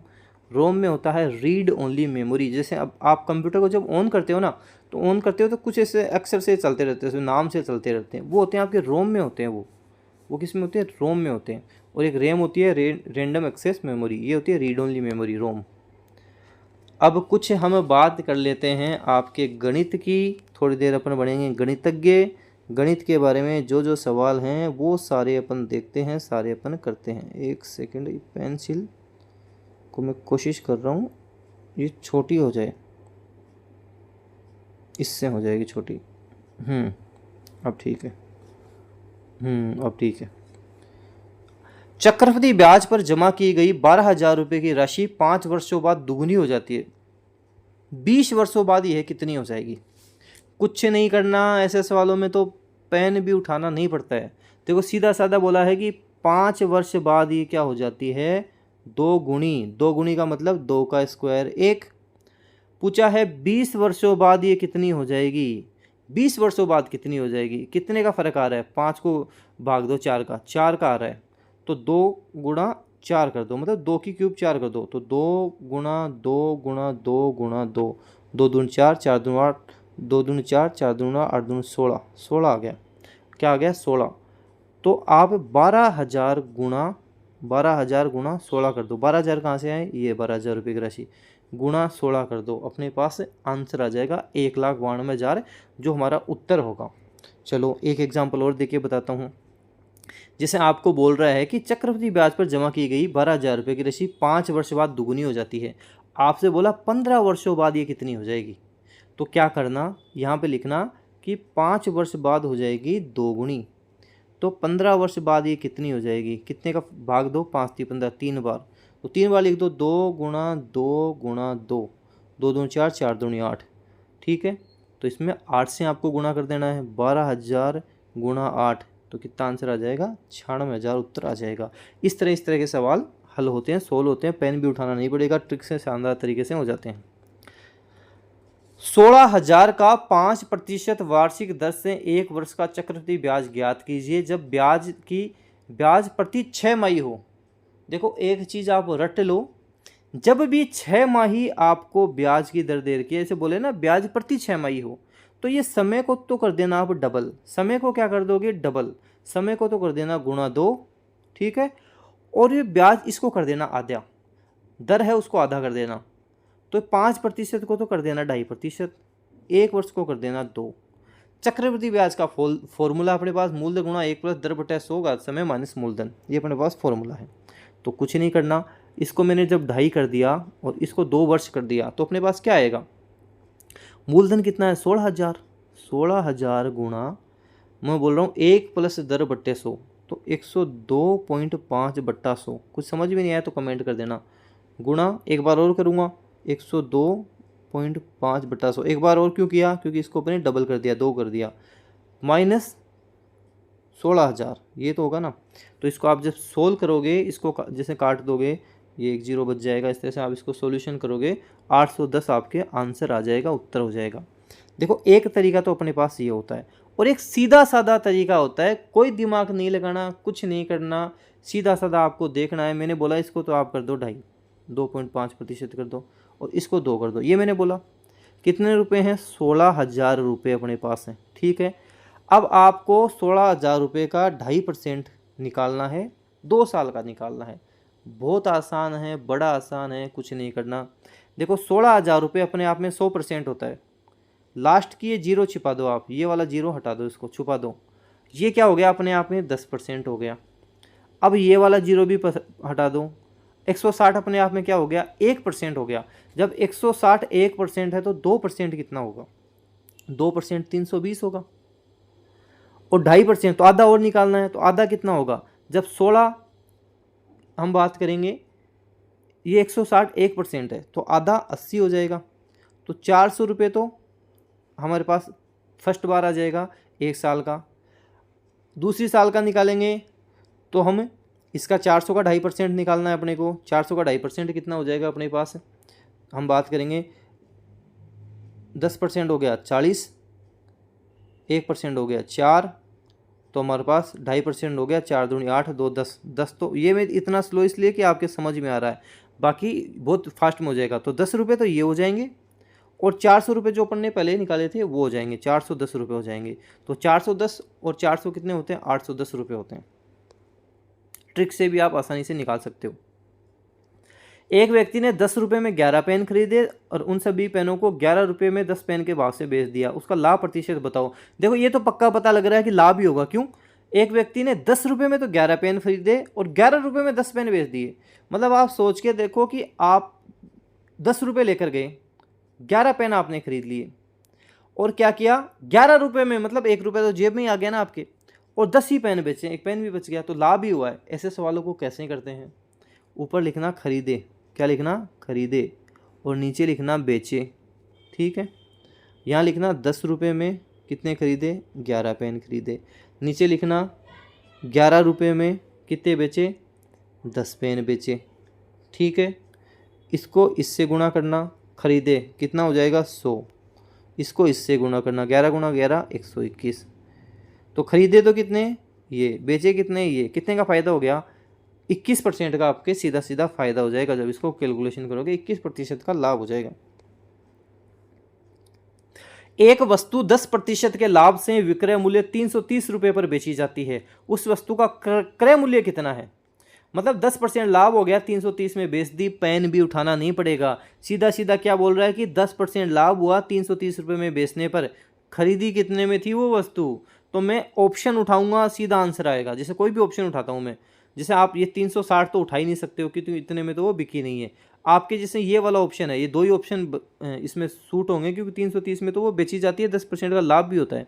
रोम में होता है रीड ओनली मेमोरी। जैसे अब आप कंप्यूटर को जब ऑन करते हो ना, तो ऑन करते हो तो कुछ ऐसे अक्सर से चलते रहते हैं, नाम से चलते रहते हैं, वो होते हैं आपके रोम में होते हैं। वो किस में होते हैं? रोम में होते हैं। और एक रैम होती है रैंडम एक्सेस मेमोरी, ये होती है रीड ओनली मेमोरी, रोम। अब कुछ हम बात कर लेते हैं आपके गणित की। थोड़ी देर अपन बढ़ेंगे गणितज्ञ। गणित के बारे में जो जो सवाल हैं वो सारे अपन देखते हैं, सारे अपन करते हैं। एक सेकंड, पेंसिल को मैं कोशिश कर रहा हूँ ये छोटी हो जाए, इससे हो जाएगी छोटी। अब ठीक है। अब ठीक है। चक्रवृद्धि ब्याज पर जमा की गई 12,000 रुपये की राशि 5 वर्षों बाद दुगनी हो जाती है। 20 वर्षों बाद यह कितनी हो जाएगी? कुछ नहीं करना, ऐसे सवालों में तो पेन भी उठाना नहीं पड़ता है। देखो सीधा साधा बोला है कि 5 वर्ष बाद ये क्या हो जाती है? 2 गुणी। 2 गुणी का मतलब 2 का स्क्वायर 1। पूछा है 20 वर्षों बाद ये कितनी हो जाएगी? 20 वर्षों बाद कितनी हो जाएगी? कितने का फर्क आ रहा है? 5 को भाग दो 4 का, 4 का आ रहा है, तो 2 गुणा 4 कर दो, मतलब 2 की क्यूब 4 कर दो, तो 2 गुणा 2 गुणा 2 गुणा 2, 2 दूनी 4, 4 दूनी 8, 2 दूनी 4, 4 दूनी 8 दूनी 16, 16 आ गया। क्या आ गया? 16। तो आप 12,000 गुणा 16 कर दो। 12,000 कहाँ से आए? ये 12,000 रुपये की राशि गुणा 16 कर दो, अपने पास आंसर आ जाएगा 1,92,000, जो हमारा उत्तर होगा। चलो एक एग्जाम्पल और देके बताता हूँ। जैसे आपको बोल रहा है कि चक्रवृद्धि ब्याज पर जमा की गई 12,000 रुपये की राशि 5 वर्ष बाद दुगुनी हो जाती है। आपसे बोला 15 वर्षों बाद ये कितनी हो जाएगी? तो क्या करना, यहाँ पे लिखना कि 5 वर्ष बाद हो जाएगी 2 गुणी। तो 15 वर्ष बाद ये कितनी हो जाएगी? कितने का भाग दो? 5 × 15, 3 बार, तो 3 बार लिख दो। 2 गुणा 2 गुणा 2, 2 दूनी 4, 4 दूनी 8। ठीक है, तो इसमें 8 से आपको गुणा कर देना है। 12,000 गुणा 8, तो कितना आंसर आ जाएगा? 96,000 उत्तर आ जाएगा। इस तरह के सवाल हल होते हैं, सोल्व होते हैं। पेन भी उठाना नहीं पड़ेगा, ट्रिक से शानदार तरीके से हो जाते हैं। 16,000 का 5% वार्षिक दर से 1 वर्ष का चक्रवृद्धि ब्याज ज्ञात कीजिए जब ब्याज प्रति 6 माही हो। देखो एक चीज़ आप रट लो, जब भी 6 माही आपको ब्याज की दर दे रखी है, ऐसे बोले ना ब्याज प्रति 6 माही हो, तो ये समय को तो कर देना आप डबल। समय को क्या कर दोगे? डबल। समय को तो कर देना गुणा 2, ठीक है, और ये ब्याज इसको कर देना आधा, दर है उसको आधा कर देना। तो 5% को तो कर देना 2.5%, 1 वर्ष को कर देना 2। चक्रवृद्धि ब्याज का फॉर्मूला अपने पास मूलधन गुणा 1 + दर बटा 100 का समय माइनस मूलधन, ये अपने पास फॉर्मूला है। तो कुछ नहीं करना, इसको मैंने जब 2.5 कर दिया और इसको 2 वर्ष कर दिया, तो अपने पास क्या आएगा? मूलधन कितना है? 16,000। 16,000 गुणा, मैं बोल रहा हूँ 1 + दर बटे 100, तो 102.5 बटा 100। कुछ समझ में नहीं आया तो कमेंट कर देना। गुणा एक बार और करूँगा, 102.5 बटा 100। एक बार और क्यों किया? क्योंकि इसको अपने डबल कर दिया, 2 कर दिया, माइनस 16,000, ये तो होगा ना। तो इसको आप जब सोल्व करोगे, इसको जैसे काट दोगे, ये 1 0 बच जाएगा। इस तरह से आप इसको सॉल्यूशन करोगे, 810 आपके आंसर आ जाएगा, उत्तर हो जाएगा। देखो एक तरीका तो अपने पास ये होता है, और एक सीधा साधा तरीका होता है, कोई दिमाग नहीं लगाना, कुछ नहीं करना, सीधा साधा आपको देखना है। मैंने बोला इसको तो आप कर दो 2.5, 2.5% कर दो, और इसको 2 कर दो। ये मैंने बोला कितने रुपए हैं, 16,000 रुपये अपने पास हैं, ठीक है। अब आपको 16,000 रुपये का 2.5% निकालना है, 2 साल का निकालना है। बहुत आसान है, बड़ा आसान है, कुछ नहीं करना। देखो 16,000 रुपये अपने आप में 100% होता है। लास्ट की ये जीरो छिपा दो, आप ये वाला जीरो हटा दो, इसको छुपा दो। ये क्या हो गया अपने आप में 10% हो गया। अब ये वाला जीरो भी हटा दो। 160 अपने आप में क्या हो गया, 1% हो गया। जब 160 1% है तो 2% कितना होगा, 2% 320 होगा। और 2.5% तो आधा और निकालना है, तो आधा कितना होगा, जब 16 हम बात करेंगे, ये 160 1% है तो आधा 80 हो जाएगा। तो 400 रुपये तो हमारे पास फर्स्ट बार आ जाएगा 1 साल का। दूसरी साल का निकालेंगे तो हम इसका 400 का 2.5% निकालना है अपने को। 400 का 2.5% कितना हो जाएगा अपने पास, हम बात करेंगे 10% हो गया 40, 1% हो गया 4, तो हमारे पास 2.5% हो गया, 4 दूनी 8, 2 10, 10। तो ये मैं इतना स्लो इसलिए कि आपके समझ में आ रहा है, बाकी बहुत फास्ट में हो जाएगा। तो 10 रुपये तो ये हो जाएंगे, और 400 रुपये जो अपन ने पहले निकाले थे वो हो जाएंगे, 410 रुपये हो जाएंगे। तो 410 और 400 कितने होते हैं, 810 रुपये होते हैं। ट्रिक से भी आप आसानी से निकाल सकते हो। एक व्यक्ति ने 10 रुपये में 11 पेन खरीदे और उन सभी पेनों को 11 रुपये में 10 पेन के भाव से बेच दिया, उसका लाभ प्रतिशत बताओ। देखो ये तो पक्का पता लग रहा है कि लाभ ही होगा, क्यों, एक व्यक्ति ने 10 रुपये में तो 11 पेन खरीदे और 11 रुपये में 10 पेन बेच दिए। मतलब आप सोच के देखो कि आप 10 रुपये लेकर गए, 11 पेन आपने खरीद लिए, और क्या किया, 11 रुपये में, मतलब 1 रुपये तो जेब में ही आ गया ना आपके, और 10 ही पेन बेचे, 1 पेन भी बच गया, तो लाभ ही हुआ है। ऐसे सवालों को कैसे करते हैं, ऊपर लिखना खरीदे, क्या लिखना, खरीदे, और नीचे लिखना बेचे, ठीक है। यहाँ लिखना 10 रुपये में कितने खरीदे, 11 पेन खरीदे। नीचे लिखना 11 रुपये में कितने बेचे, 10 पेन बेचे, ठीक है। इसको इससे गुणा करना, खरीदे कितना हो जाएगा 100, इसको इससे गुणा करना, 11 गुणा 11 121। तो खरीदे तो कितने, ये, बेचे कितने, ये, कितने का फ़ायदा हो गया, 21% का आपके सीधा सीधा फ़ायदा हो जाएगा। जब इसको कैलकुलेशन करोगे 21% का लाभ हो जाएगा। एक वस्तु 10% के लाभ से विक्रय मूल्य 330 रुपये पर बेची जाती है, उस वस्तु का क्रय मूल्य कितना है। मतलब 10% लाभ हो गया, 330 में बेच दी, पेन भी उठाना नहीं पड़ेगा। सीधा सीधा क्या बोल रहा है कि 10% लाभ हुआ 330 रुपये में बेचने पर, खरीदी कितने में थी वो वस्तु, तो मैं ऑप्शन उठाऊंगा, सीधा आंसर आएगा। जैसे कोई भी ऑप्शन उठाता हूँ मैं, जैसे आप ये 360 तो उठा ही नहीं सकते हो क्योंकि इतने में तो वो बिकी नहीं है आपके। जैसे ये वाला ऑप्शन है, ये 2 ही ऑप्शन इसमें सूट होंगे क्योंकि 330 में तो वो बेची जाती है, 10% का लाभ भी होता है।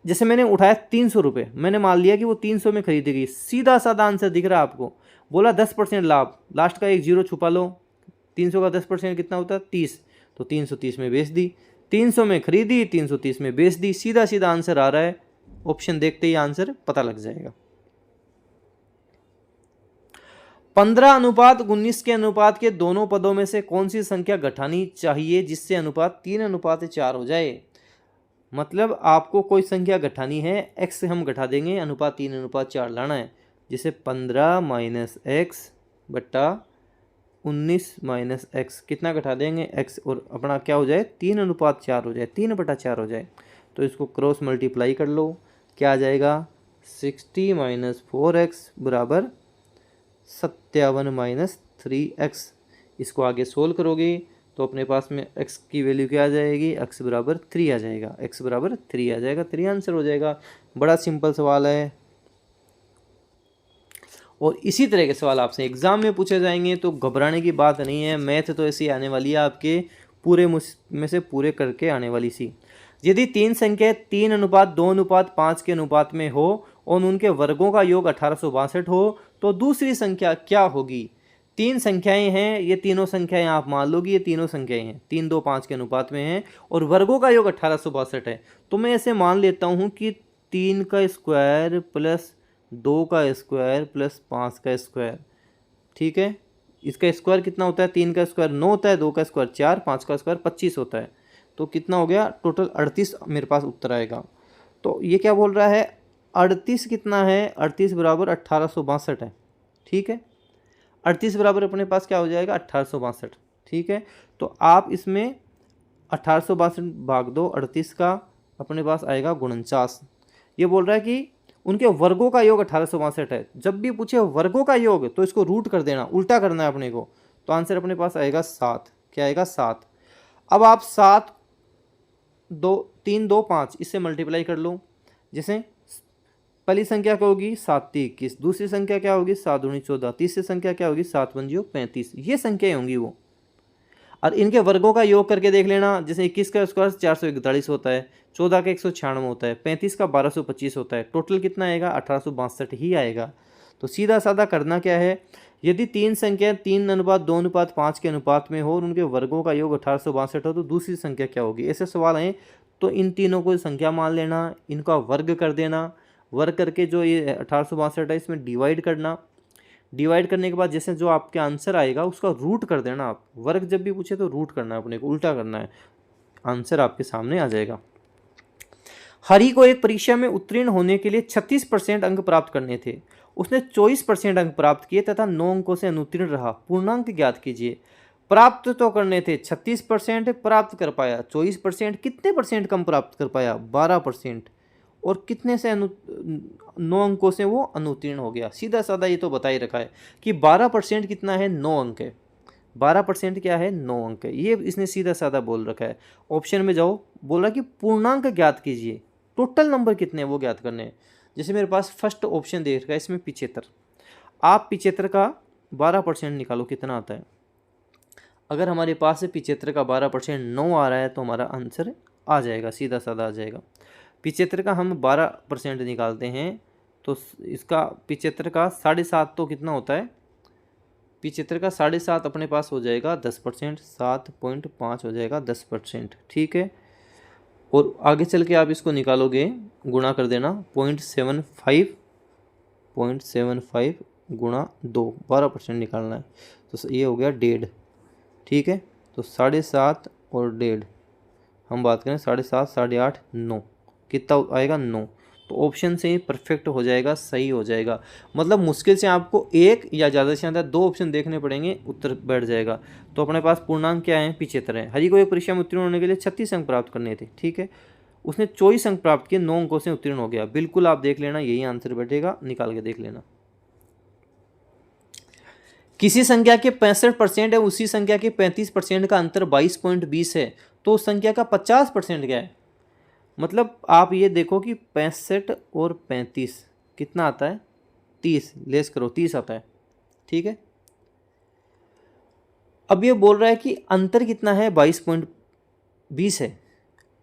जैसे मैंने उठाया 300 रुपये, मैंने मान लिया कि वो 300 में खरीदी गई, सीधा साधा आंसर दिख रहा है आपको। बोला 10% लाभ, लास्ट का एक जीरो छुपा लो, 300 का 10% कितना होता है 30, तो 330 में बेच दी, 300 में खरीदी, 330 में बेच दी, सीधा सीधा आंसर आ रहा है। ऑप्शन देखते ही आंसर पता लग जाएगा। 15:19 के अनुपात के दोनों पदों में से कौन सी संख्या घटानी चाहिए जिससे अनुपात 3:4 हो जाए। मतलब आपको कोई संख्या घटानी है, x से हम घटा देंगे, अनुपात 3:4 लाना है। जैसे 15 माइनस एक्स बट्टा 19 माइनस एक्स, कितना घटा देंगे x, और अपना क्या हो जाए 3:4 हो जाए, 3/4 हो जाए। तो इसको क्रॉस मल्टीप्लाई कर लो, क्या आ जाएगा 60 माइनस 4x बराबर 57 माइनस 3x। इसको आगे सोल्व करोगे तो अपने पास में x की वैल्यू क्या आ जाएगी, x बराबर 3 आ जाएगा, x बराबर 3 आ जाएगा, 3 आंसर हो जाएगा। बड़ा सिंपल सवाल है, और इसी तरह के सवाल आपसे एग्जाम में पूछे जाएंगे, तो घबराने की बात नहीं है। मैथ तो ऐसी आने वाली है आपके पूरे में से पूरे करके आने वाली सी। यदि 3 संख्या 3:2:5 के अनुपात में हो और उनके वर्गों का योग 1862 हो तो दूसरी संख्या क्या होगी। 3 संख्याएं हैं, ये तीनों संख्याएं आप मान लो कि ये तीनों संख्याएं हैं 3:2:5 के अनुपात में हैं और वर्गों का योग 1862 है। तो मैं ऐसे मान लेता हूं कि 3 का स्क्वायर प्लस 2 का स्क्वायर प्लस 5 का स्क्वायर, ठीक है। इसका स्क्वायर कितना होता है, 3 का स्क्वायर 9 होता है, 2 का स्क्वायर 4, 5 का स्क्वायर 25 होता है। तो कितना हो गया टोटल 38 मेरे पास उत्तर आएगा। तो ये क्या बोल रहा है 38 कितना है 38 बराबर 1862 है। ठीक है 38 बराबर अपने पास क्या हो जाएगा 1862। ठीक है तो आप इसमें 1862 भाग दो 38 का अपने पास आएगा 49। ये बोल रहा है कि उनके वर्गों का योग 1862 है। जब भी पूछे वर्गों का योग तो इसको रूट कर देना, उल्टा करना है अपने को। तो आंसर अपने पास आएगा 7। क्या आएगा 7। अब आप 7 2 3 2 5 इससे मल्टीप्लाई कर लो। जैसे पहली संख्या क्या होगी 7 3 21, दूसरी संख्या क्या होगी 7 दूनी 14, तीसरी संख्या क्या होगी 7 1 35। ये संख्याएं होंगी वो, और इनके वर्गों का योग करके देख लेना। जैसे 21 का स्क्वायर 441 होता है, 14 का 196 होता है, 35 का 1225 होता है, टोटल कितना आएगा 1862 ही आएगा। तो सीधा साधा करना क्या है, यदि तीन संख्या 3:2:5 के अनुपात में हो और उनके वर्गों का योग 1862 हो तो दूसरी संख्या क्या होगी। ऐसे सवाल हैं तो इन तीनों को संख्या मान लेना, इनका वर्ग कर देना, वर्ग करके जो ये 1862 है इसमें डिवाइड करना। डिवाइड करने के बाद जैसे जो आपके आंसर आएगा उसका रूट कर देना। आप वर्ग जब भी पूछे तो रूट करना है, अपने को उल्टा करना है, आंसर आपके सामने आ जाएगा। हरि को एक परीक्षा में उत्तीर्ण होने के लिए 36% अंक प्राप्त करने थे। उसने 24% अंक प्राप्त किए तथा 9 अंकों से अनुत्तीर्ण रहा। पूर्णांक ज्ञात कीजिए। प्राप्त तो करने थे 36%, प्राप्त कर पाया 24%। कितने परसेंट कम प्राप्त कर पाया 12%। और कितने से 9 अंकों से वो अनुत्तीर्ण हो गया। सीधा साधा ये तो बता ही रखा है कि 12% कितना है 9 अंक है। 12% क्या है 9 अंक है। ये इसने सीधा साधा बोल रखा है। ऑप्शन में जाओ, बोला कि पूर्णांक ज्ञात कीजिए, टोटल नंबर कितने हैं वो ज्ञात करने हैं। जैसे मेरे पास फर्स्ट ऑप्शन देख रखा है इसमें 75। आप 75 का 12% निकालो कितना आता है। अगर हमारे पास 75 का 12% 9 आ रहा है तो हमारा आंसर आ जाएगा, सीधा साधा आ जाएगा। 75 का हम 12% निकालते हैं तो इसका 75 का 7.5 तो कितना होता है, 75 का 7.5 अपने पास हो जाएगा 10%, 7.5 हो जाएगा 10%। ठीक है और आगे चल के आप इसको निकालोगे, गुणा कर देना 0.75 गुणा 2, 12% निकालना है तो ये हो गया 1.5। ठीक है तो 7.5 और 1.5 हम बात करें 7.5 8.5 9, कितना आएगा 9। तो ऑप्शन से ही परफेक्ट हो जाएगा, सही हो जाएगा। मतलब मुश्किल से आपको एक या ज़्यादा से ज़्यादा 2 ऑप्शन देखने पड़ेंगे, उत्तर बैठ जाएगा। तो अपने पास पूर्णांक क्या है 75 है। हरि को एक परीक्षा में उत्तीर्ण होने के लिए 36 अंक प्राप्त करने थे। ठीक है उसने 24 अंक प्राप्त किए, 9 अंकों से उत्तीर्ण हो गया। बिल्कुल आप देख लेना, यही आंसर बैठेगा, निकाल के देख लेना। किसी संख्या के 65% है, उसी संख्या के 35% का अंतर 22.20 है, तो उस संख्या का 50% क्या है। मतलब आप ये देखो कि 65 और 35 कितना आता है 30, लेस करो 30 आता है। ठीक है अब ये बोल रहा है कि अंतर कितना है 22.20 है।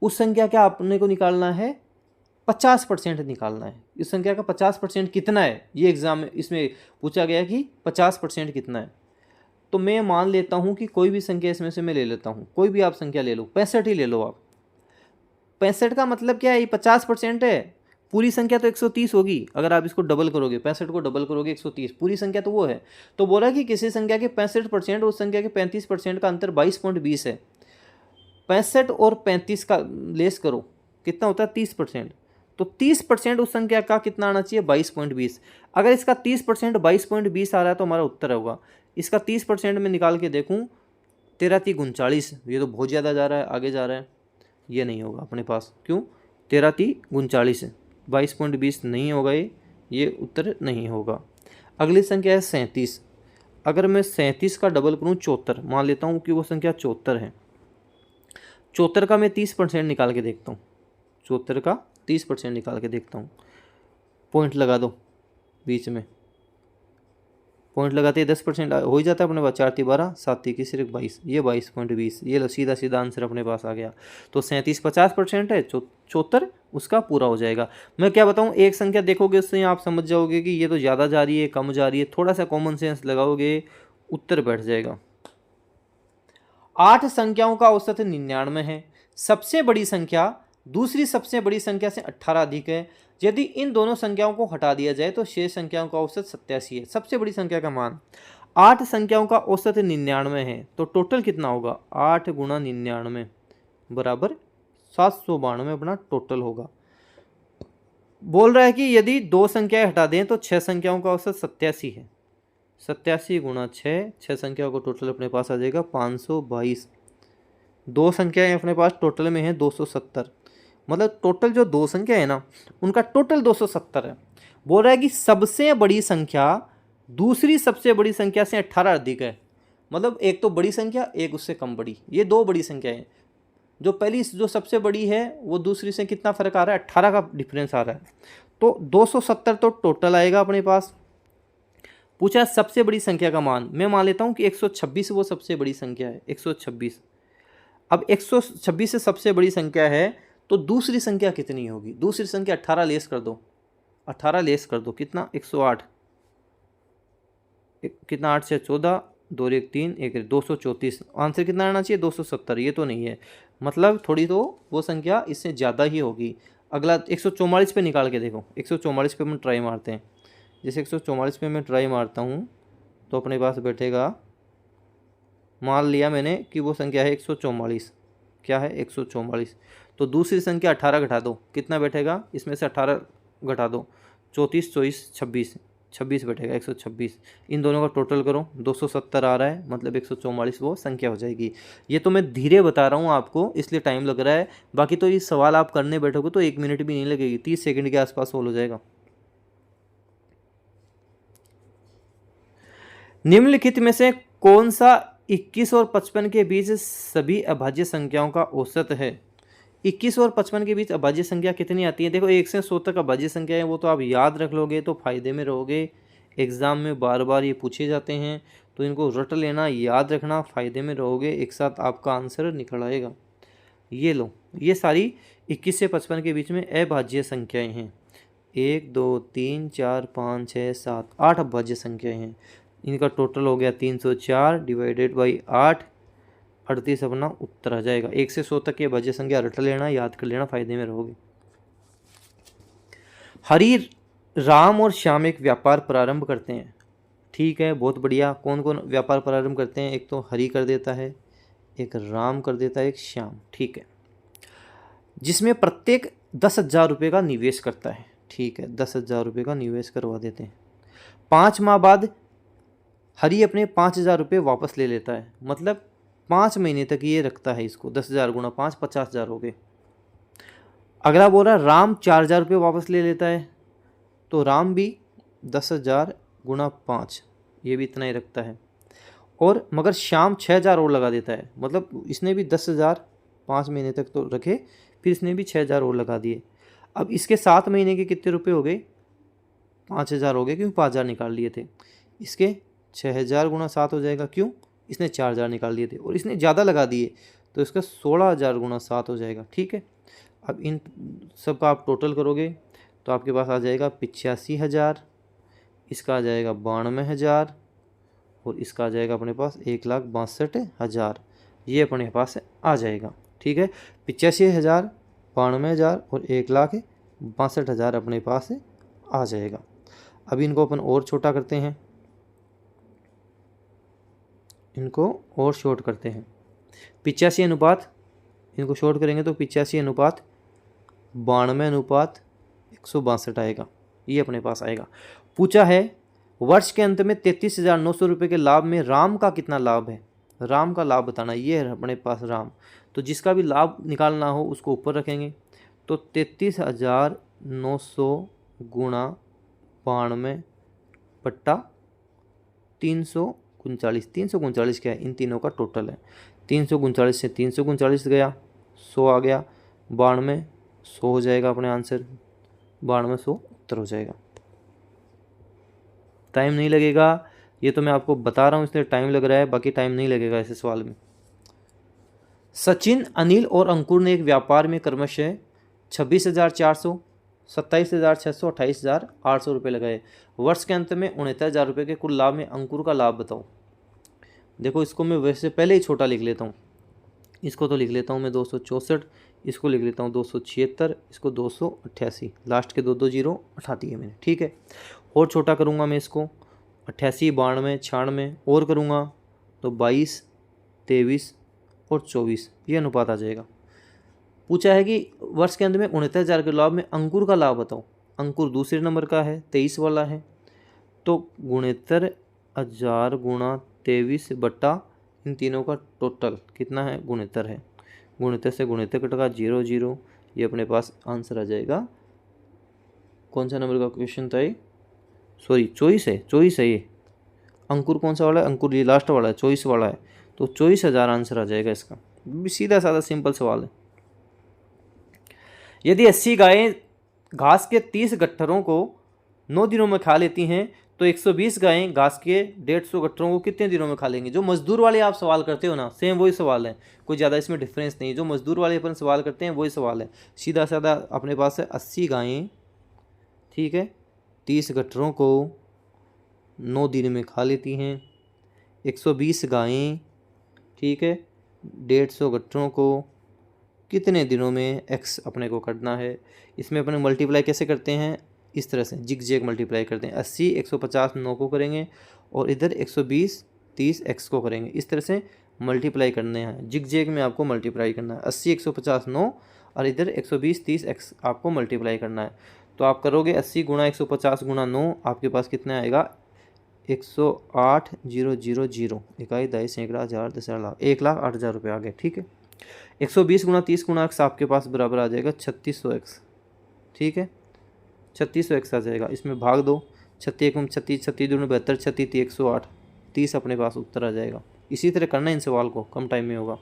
उस संख्या का आपने को निकालना है 50% निकालना है। इस संख्या का 50% कितना है, ये एग्जाम में इसमें पूछा गया कि 50% कितना है। तो मैं मान लेता हूँ कि कोई भी संख्या इसमें से मैं ले लेता हूँ, कोई भी आप संख्या ले लो, 65 ही ले लो आप। 65 का मतलब क्या है, ये 50% है। पूरी संख्या तो 130 होगी, अगर आप इसको डबल करोगे 65 को डबल करोगे 130, पूरी संख्या तो वो है। तो बोला कि किसी संख्या के 65% उस संख्या के 35% का अंतर 22.20 है। 65 और 35 का लेस करो कितना होता है 30%। तो 30% उस संख्या का कितना आना चाहिए 22.20। अगर इसका 30% 22.20 आ रहा है तो हमारा उत्तर होगा। इसका 30% में निकाल के देखूँ 13 3 39, ये तो बहुत ज़्यादा जा रहा है, आगे जा रहा है, ये नहीं होगा अपने पास। क्यों 13 3 39 है, 22.20 नहीं होगा, ये उत्तर नहीं होगा। अगली संख्या है 37। अगर मैं 37 का डबल करूँ 74, मान लेता हूँ कि वो संख्या 74 है। 74 का मैं 30% निकाल के देखता हूँ, 74 का 30% निकाल के देखता हूँ। पॉइंट लगा दो बीच में, पॉइंट लगाते ही 10% हो ही जाता है अपने पास। 4 3 12 7 3 सिर्फ 22, ये 22.20, ये लो सीधा सीधा आंसर अपने पास आ गया। तो 37 50% है, 74 उसका पूरा हो जाएगा। मैं क्या बताऊँ, एक संख्या देखोगे उससे आप समझ जाओगे कि ये तो ज़्यादा जा रही है कम जा रही है, थोड़ा सा कॉमन सेंस लगाओगे उत्तर बैठ जाएगा। 8 संख्याओं का औसत 99 है। सबसे बड़ी संख्या दूसरी सबसे बड़ी संख्या से 18 अधिक है। यदि इन दोनों संख्याओं को हटा दिया जाए तो शेष संख्याओं का औसत 87 है। सबसे बड़ी संख्या का मान 8 संख्याओं का औसत 99 है, तो टोटल कितना होगा 8 गुणा 99 बराबर 792 अपना टोटल होगा। बोल रहा है कि यदि 2 संख्याएं हटा दें तो 6 संख्याओं का औसत 87 है। 87 गुणा 6 संख्याओं को टोटल अपने पास आ जाएगा 522। 2 संख्याएं अपने पास टोटल में है 270, मतलब टोटल जो 2 संख्या है ना उनका टोटल 270 है। बोल रहा है कि सबसे बड़ी संख्या दूसरी सबसे बड़ी संख्या से 18 अधिक है। मतलब एक तो बड़ी संख्या, एक उससे कम बड़ी, ये 2 बड़ी संख्या है। जो पहली जो सबसे बड़ी है वो दूसरी से कितना फर्क आ रहा है, 18 का डिफरेंस आ रहा है। तो 270 तो टोटल आएगा अपने पास। पूछा सबसे बड़ी संख्या का मान, मैं मान लेता हूँ कि 126 वो सबसे बड़ी संख्या है, 126। अब 126 से सबसे बड़ी संख्या है तो दूसरी संख्या कितनी होगी? दूसरी संख्या 18 लेस कर दो, 18 लेस कर दो, कितना 108, कितना 8 से 14, 2 1 3 1 234। आंसर कितना आना चाहिए? 270। ये तो नहीं है, मतलब थोड़ी तो वो संख्या इससे ज़्यादा ही होगी। अगला 144 पे निकाल के देखो, 144 पे हम ट्राई मारते हैं। जैसे 144 पे मैं ट्राई मारता हूँ तो अपने पास बैठेगा, मान लिया मैंने कि वो संख्या है 144, क्या है 144, तो दूसरी संख्या 18 घटा दो, कितना बैठेगा? इसमें से 18 घटा दो, 34 24 26, 26 बैठेगा 126। इन दोनों का टोटल करो, 270 आ रहा है, मतलब 144 वो संख्या हो जाएगी। ये तो मैं धीरे बता रहा हूँ आपको, इसलिए टाइम लग रहा है। बाकी तो ये सवाल आप करने बैठोगे तो 1 मिनट भी नहीं लगेगी, 30 सेकंड के आसपास सोल्व हो जाएगा। निम्नलिखित में से कौन सा 21 और 55 के बीच सभी अभाज्य संख्याओं का औसत है? 21 और 55 के बीच अभाज्य संख्या कितनी आती है? देखो 1 से 100 तक अभाज्य संख्या है, वो तो आप याद रख लोगे तो फायदे में रहोगे। एग्जाम में बार बार ये पूछे जाते हैं तो इनको रट लेना, याद रखना, फायदे में रहोगे, एक साथ आपका आंसर निकल आएगा। ये लो, ये सारी 21 से 55 के बीच में अभाज्य संख्याएं हैं। 1 2 3 4 5 6 7 8 अभाज्य संख्याएं हैं। इनका टोटल हो गया 304 डिवाइडेड बाई 8, 38 अपना उत्तर आ जाएगा। 1 से 100 तक की अभाज्य संख्या रट लेना, याद कर लेना, फायदे में रहोगे। हरि, राम और श्याम एक व्यापार प्रारंभ करते हैं। ठीक है, बहुत बढ़िया। कौन कौन व्यापार प्रारंभ करते हैं? एक तो हरि कर देता है, एक राम कर देता है, एक श्याम। ठीक है, जिसमें प्रत्येक 10,000 रुपये का निवेश करता है। ठीक है, 10,000 रुपये का निवेश करवा देते हैं। 5 माह बाद हरि अपने 5,000 रुपये वापस ले लेता है, मतलब 5 महीने तक ये रखता है इसको। 10,000 गुणा 5 50,000 हो गए। अगला बोल रहा राम 4,000 रुपये वापस ले लेता है, तो राम भी 10,000 गुणा 5, ये भी इतना ही रखता है। और मगर श्याम 6,000 और लगा देता है, मतलब इसने भी 10,000 5 महीने तक तो रखे, फिर इसने भी 6,000 और लगा दिए। अब इसके 7 महीने के कितने रुपये हो गए? 5,000 हो गए, क्योंकि 5,000 निकाल लिए थे। इसके 6,000 गुणा 7 हो जाएगा, क्यों? इसने 4,000 निकाल दिए थे और इसने ज़्यादा लगा दिए, तो इसका 16,000 गुणा 7 हो जाएगा। ठीक है, अब इन सब का आप टोटल करोगे तो आपके पास आ जाएगा 85,000, इसका आ जाएगा 92,000 और इसका आ जाएगा अपने पास 1,62,000। ये अपने पास आ जाएगा। ठीक है, 85,000, 92,000 और 1,62,000 अपने पास आ जाएगा। अब इनको अपन और छोटा करते हैं, इनको और शॉर्ट करते हैं। 85 अनुपात, इनको शॉर्ट करेंगे तो 85 अनुपात 92 अनुपात 162 आएगा, ये अपने पास आएगा। पूछा है वर्ष के अंत में 33,900 रुपये के लाभ में राम का कितना लाभ है? राम का लाभ बताना, ये है अपने पास राम। तो जिसका भी लाभ निकालना हो उसको ऊपर रखेंगे, तो 33,900 गुणा 92 बट्टा 339, 339 क्या है? इन तीनों का टोटल है। 339 से 339 गया, 100 आ गया, 92 100 हो जाएगा अपने आंसर, 92 100 उत्तर हो जाएगा। टाइम नहीं लगेगा, ये तो मैं आपको बता रहा हूँ इसलिए टाइम लग रहा है, बाकी टाइम नहीं लगेगा ऐसे सवाल में। सचिन, अनिल और अंकुर ने एक व्यापार में क्रमशः 26,400, 27,600, 28,800 रुपये लगाए। वर्ष के अंत में 69,000 रुपये के कुल लाभ में अंकुर का लाभ बताओ। देखो इसको मैं वैसे पहले ही छोटा लिख लेता हूँ, इसको तो लिख लेता हूँ मैं 264, इसको लिख लेता हूँ 276, इसको 288, लास्ट के 2 जीरो हटा दिए मैंने। ठीक है, और छोटा करूँगा मैं इसको 88, 92, 96 और करूँगा तो 22, 23 और 24, ये अनुपात आ जाएगा। पूछा है कि वर्ष के अंत में 69,000 के लाभ में अंकुर का लाभ बताओ। अंकुर दूसरे नंबर का है, 23 वाला है, तो 69,000 गुणा 23 बट्टा इन तीनों का टोटल कितना है, 69 है। 69 से 69 कटेगा 0 0, ये अपने पास आंसर आ जाएगा। कौन सा नंबर का क्वेश्चन था ये, सॉरी 24 है ये। अंकुर कौन सा वाला है, अंकुर ये लास्ट वाला है, 24 वाला है, तो 24,000 आंसर आ जाएगा इसका। सीधा साधा सिंपल सवाल है। यदि 80 गायें घास के 30 गट्ठरों को 9 दिनों में खा लेती हैं तो 120 गायें घास के 150 गट्ठरों को कितने दिनों में खा लेंगी। जो मजदूर वाले आप सवाल करते हो ना, सेम वही सवाल है, कोई ज़्यादा इसमें डिफरेंस नहीं। जो मजदूर वाले अपन सवाल करते हैं वही सवाल है, सीधा साधा अपने पास है। 80 गायें, ठीक है, 30 गट्ठरों को 9 दिन में खा लेती हैं। 120 गायें, ठीक है, 150 गट्ठरों को कितने दिनों में x अपने को करना है। इसमें अपने मल्टीप्लाई कैसे करते हैं, इस तरह से जिग जैग मल्टीप्लाई करते हैं। 80 150 9 को करेंगे और इधर 120 30 x को करेंगे, इस तरह से मल्टीप्लाई करने हैं। जिग जैग में आपको मल्टीप्लाई करना है। 80 150 9 और इधर 120 30 x आपको मल्टीप्लाई करना है। तो आप करोगे 80 गुणा 150 गुणा 9, आपके पास कितना आएगा 108,000, इकाई दहाई सैकड़ा हज़ार दशहरा लाख, 1,08,000 रुपये आ गए, ठीक है। 120 गुणा 30 गुणा x आपके पास बराबर आ जाएगा 3600x, ठीक है, 3600x आ जाएगा। इसमें भाग दो, 36 1 36, 36 दूनी 72, 36 108, 30 अपने पास उत्तर आ जाएगा। इसी तरह करना इन सवाल को, कम टाइम में होगा।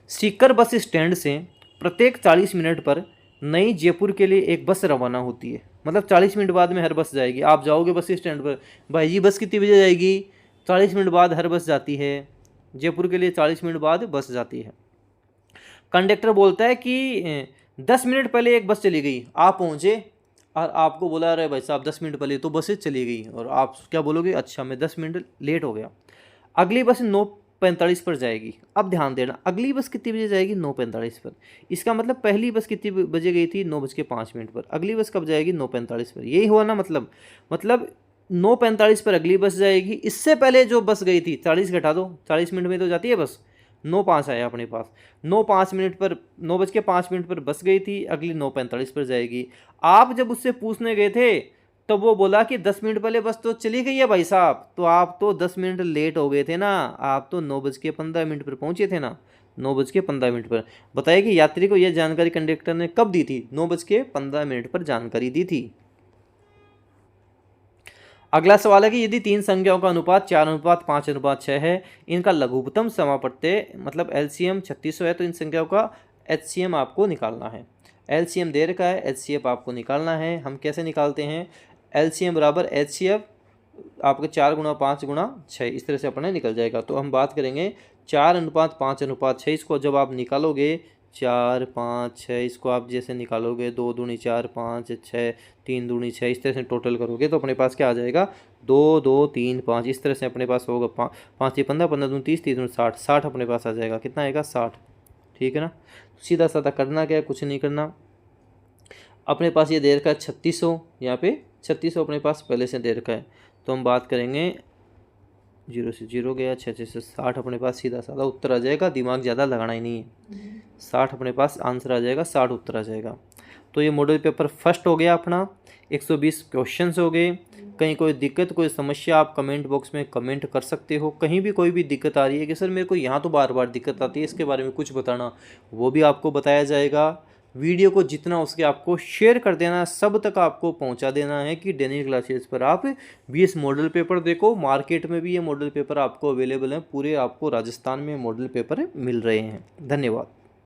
सीकर बस स्टैंड से प्रत्येक 40 मिनट पर नई जयपुर के लिए एक बस रवाना होती है। मतलब 40 मिनट बाद में हर बस जाएगी। आप जाओगे बस स्टैंड पर, भाई जी बस कितनी बजे जाएगी, 40 मिनट बाद हर बस जाती है। जयपुर के लिए 40 मिनट बाद बस जाती है। कंडक्टर बोलता है कि 10 मिनट पहले एक बस चली गई, आप पहुँचे और आपको बोला अरे भाई साहब 10 मिनट पहले तो बस चली गई, और आप क्या बोलोगे, अच्छा मैं 10 मिनट लेट हो गया। अगली बस 9:45 पर जाएगी। अब ध्यान देना, अगली बस कितनी बजे जाएगी, 9:45 पर। इसका मतलब पहली बस कितनी बजे गई थी, 9:05 पर। अगली बस कब जाएगी, 9:45 पर। यही हुआ ना, मतलब 9:45 पर अगली बस जाएगी। इससे पहले जो बस गई थी 40 घटा दो, 40 मिनट में तो जाती है बस। 9:05 आया अपने पास, 9:05 पर 9:05 पर बस गई थी, अगली 9:45 पर जाएगी। आप जब उससे पूछने गए थे तो वो बोला कि 10 मिनट पहले बस तो चली गई है भाई साहब, तो आप तो 10 मिनट लेट हो गए थे ना, आप तो 9:15 पर पहुंचे थे ना, 9:15 पर। बताइए कि यात्री को यह जानकारी कंडक्टर ने कब दी थी, 9:15 पर जानकारी दी थी। अगला सवाल है कि यदि 3 संख्याओं का अनुपात 4:5:6 है, इनका लघुत्तम समापत्य मतलब एलसीएम 3600 है, तो इन संख्याओं का एचसीएम आपको निकालना है। एलसीएम दे रखा है, एचसीएफ आपको निकालना है। हम कैसे निकालते हैं, एलसीएम बराबर एचसीएफ आपके 4:5:6, इस तरह से अपने निकल जाएगा। तो हम बात करेंगे 4:5:6। इसको जब आप निकालोगे 4 5 6, इसको आप जैसे निकालोगे 2 दूनी 4 5 6 3 दूनी 6, इस तरह से टोटल करोगे तो अपने पास क्या आ जाएगा 2 2 3 5, इस तरह से अपने पास होगा 5 15 15 दूनी 30 30 दूनी 60 60 अपने पास आ जाएगा। कितना आएगा 60, ठीक है ना। सीधा साधा करना क्या है, कुछ नहीं करना। अपने पास ये दे रखा है 3600, यहाँ पे 3600 अपने पास पहले से दे रखा है। तो हम बात करेंगे 0 से 0 गया, 6 से 60 अपने पास सीधा साधा उत्तर आ जाएगा। दिमाग ज़्यादा लगाना ही नहीं है, 60 अपने पास आंसर आ जाएगा, 60 उत्तर आ जाएगा। तो ये मॉडल पेपर फर्स्ट हो गया अपना। 120 क्वेश्चंस हो गए। कहीं कोई दिक्कत कोई समस्या आप कमेंट बॉक्स में कमेंट कर सकते हो। कहीं भी कोई भी दिक्कत आ रही है कि सर मेरे को यहाँ तो बार बार दिक्कत आती है, इसके बारे में कुछ बताना, वो भी आपको बताया जाएगा। वीडियो को जितना उसके आपको शेयर कर देना, सब तक आपको पहुंचा देना है कि डेली क्लासेस पर आप 20 मॉडल पेपर देखो। मार्केट में भी ये मॉडल पेपर आपको अवेलेबल हैं, पूरे आपको राजस्थान में मॉडल पेपर मिल रहे हैं। धन्यवाद।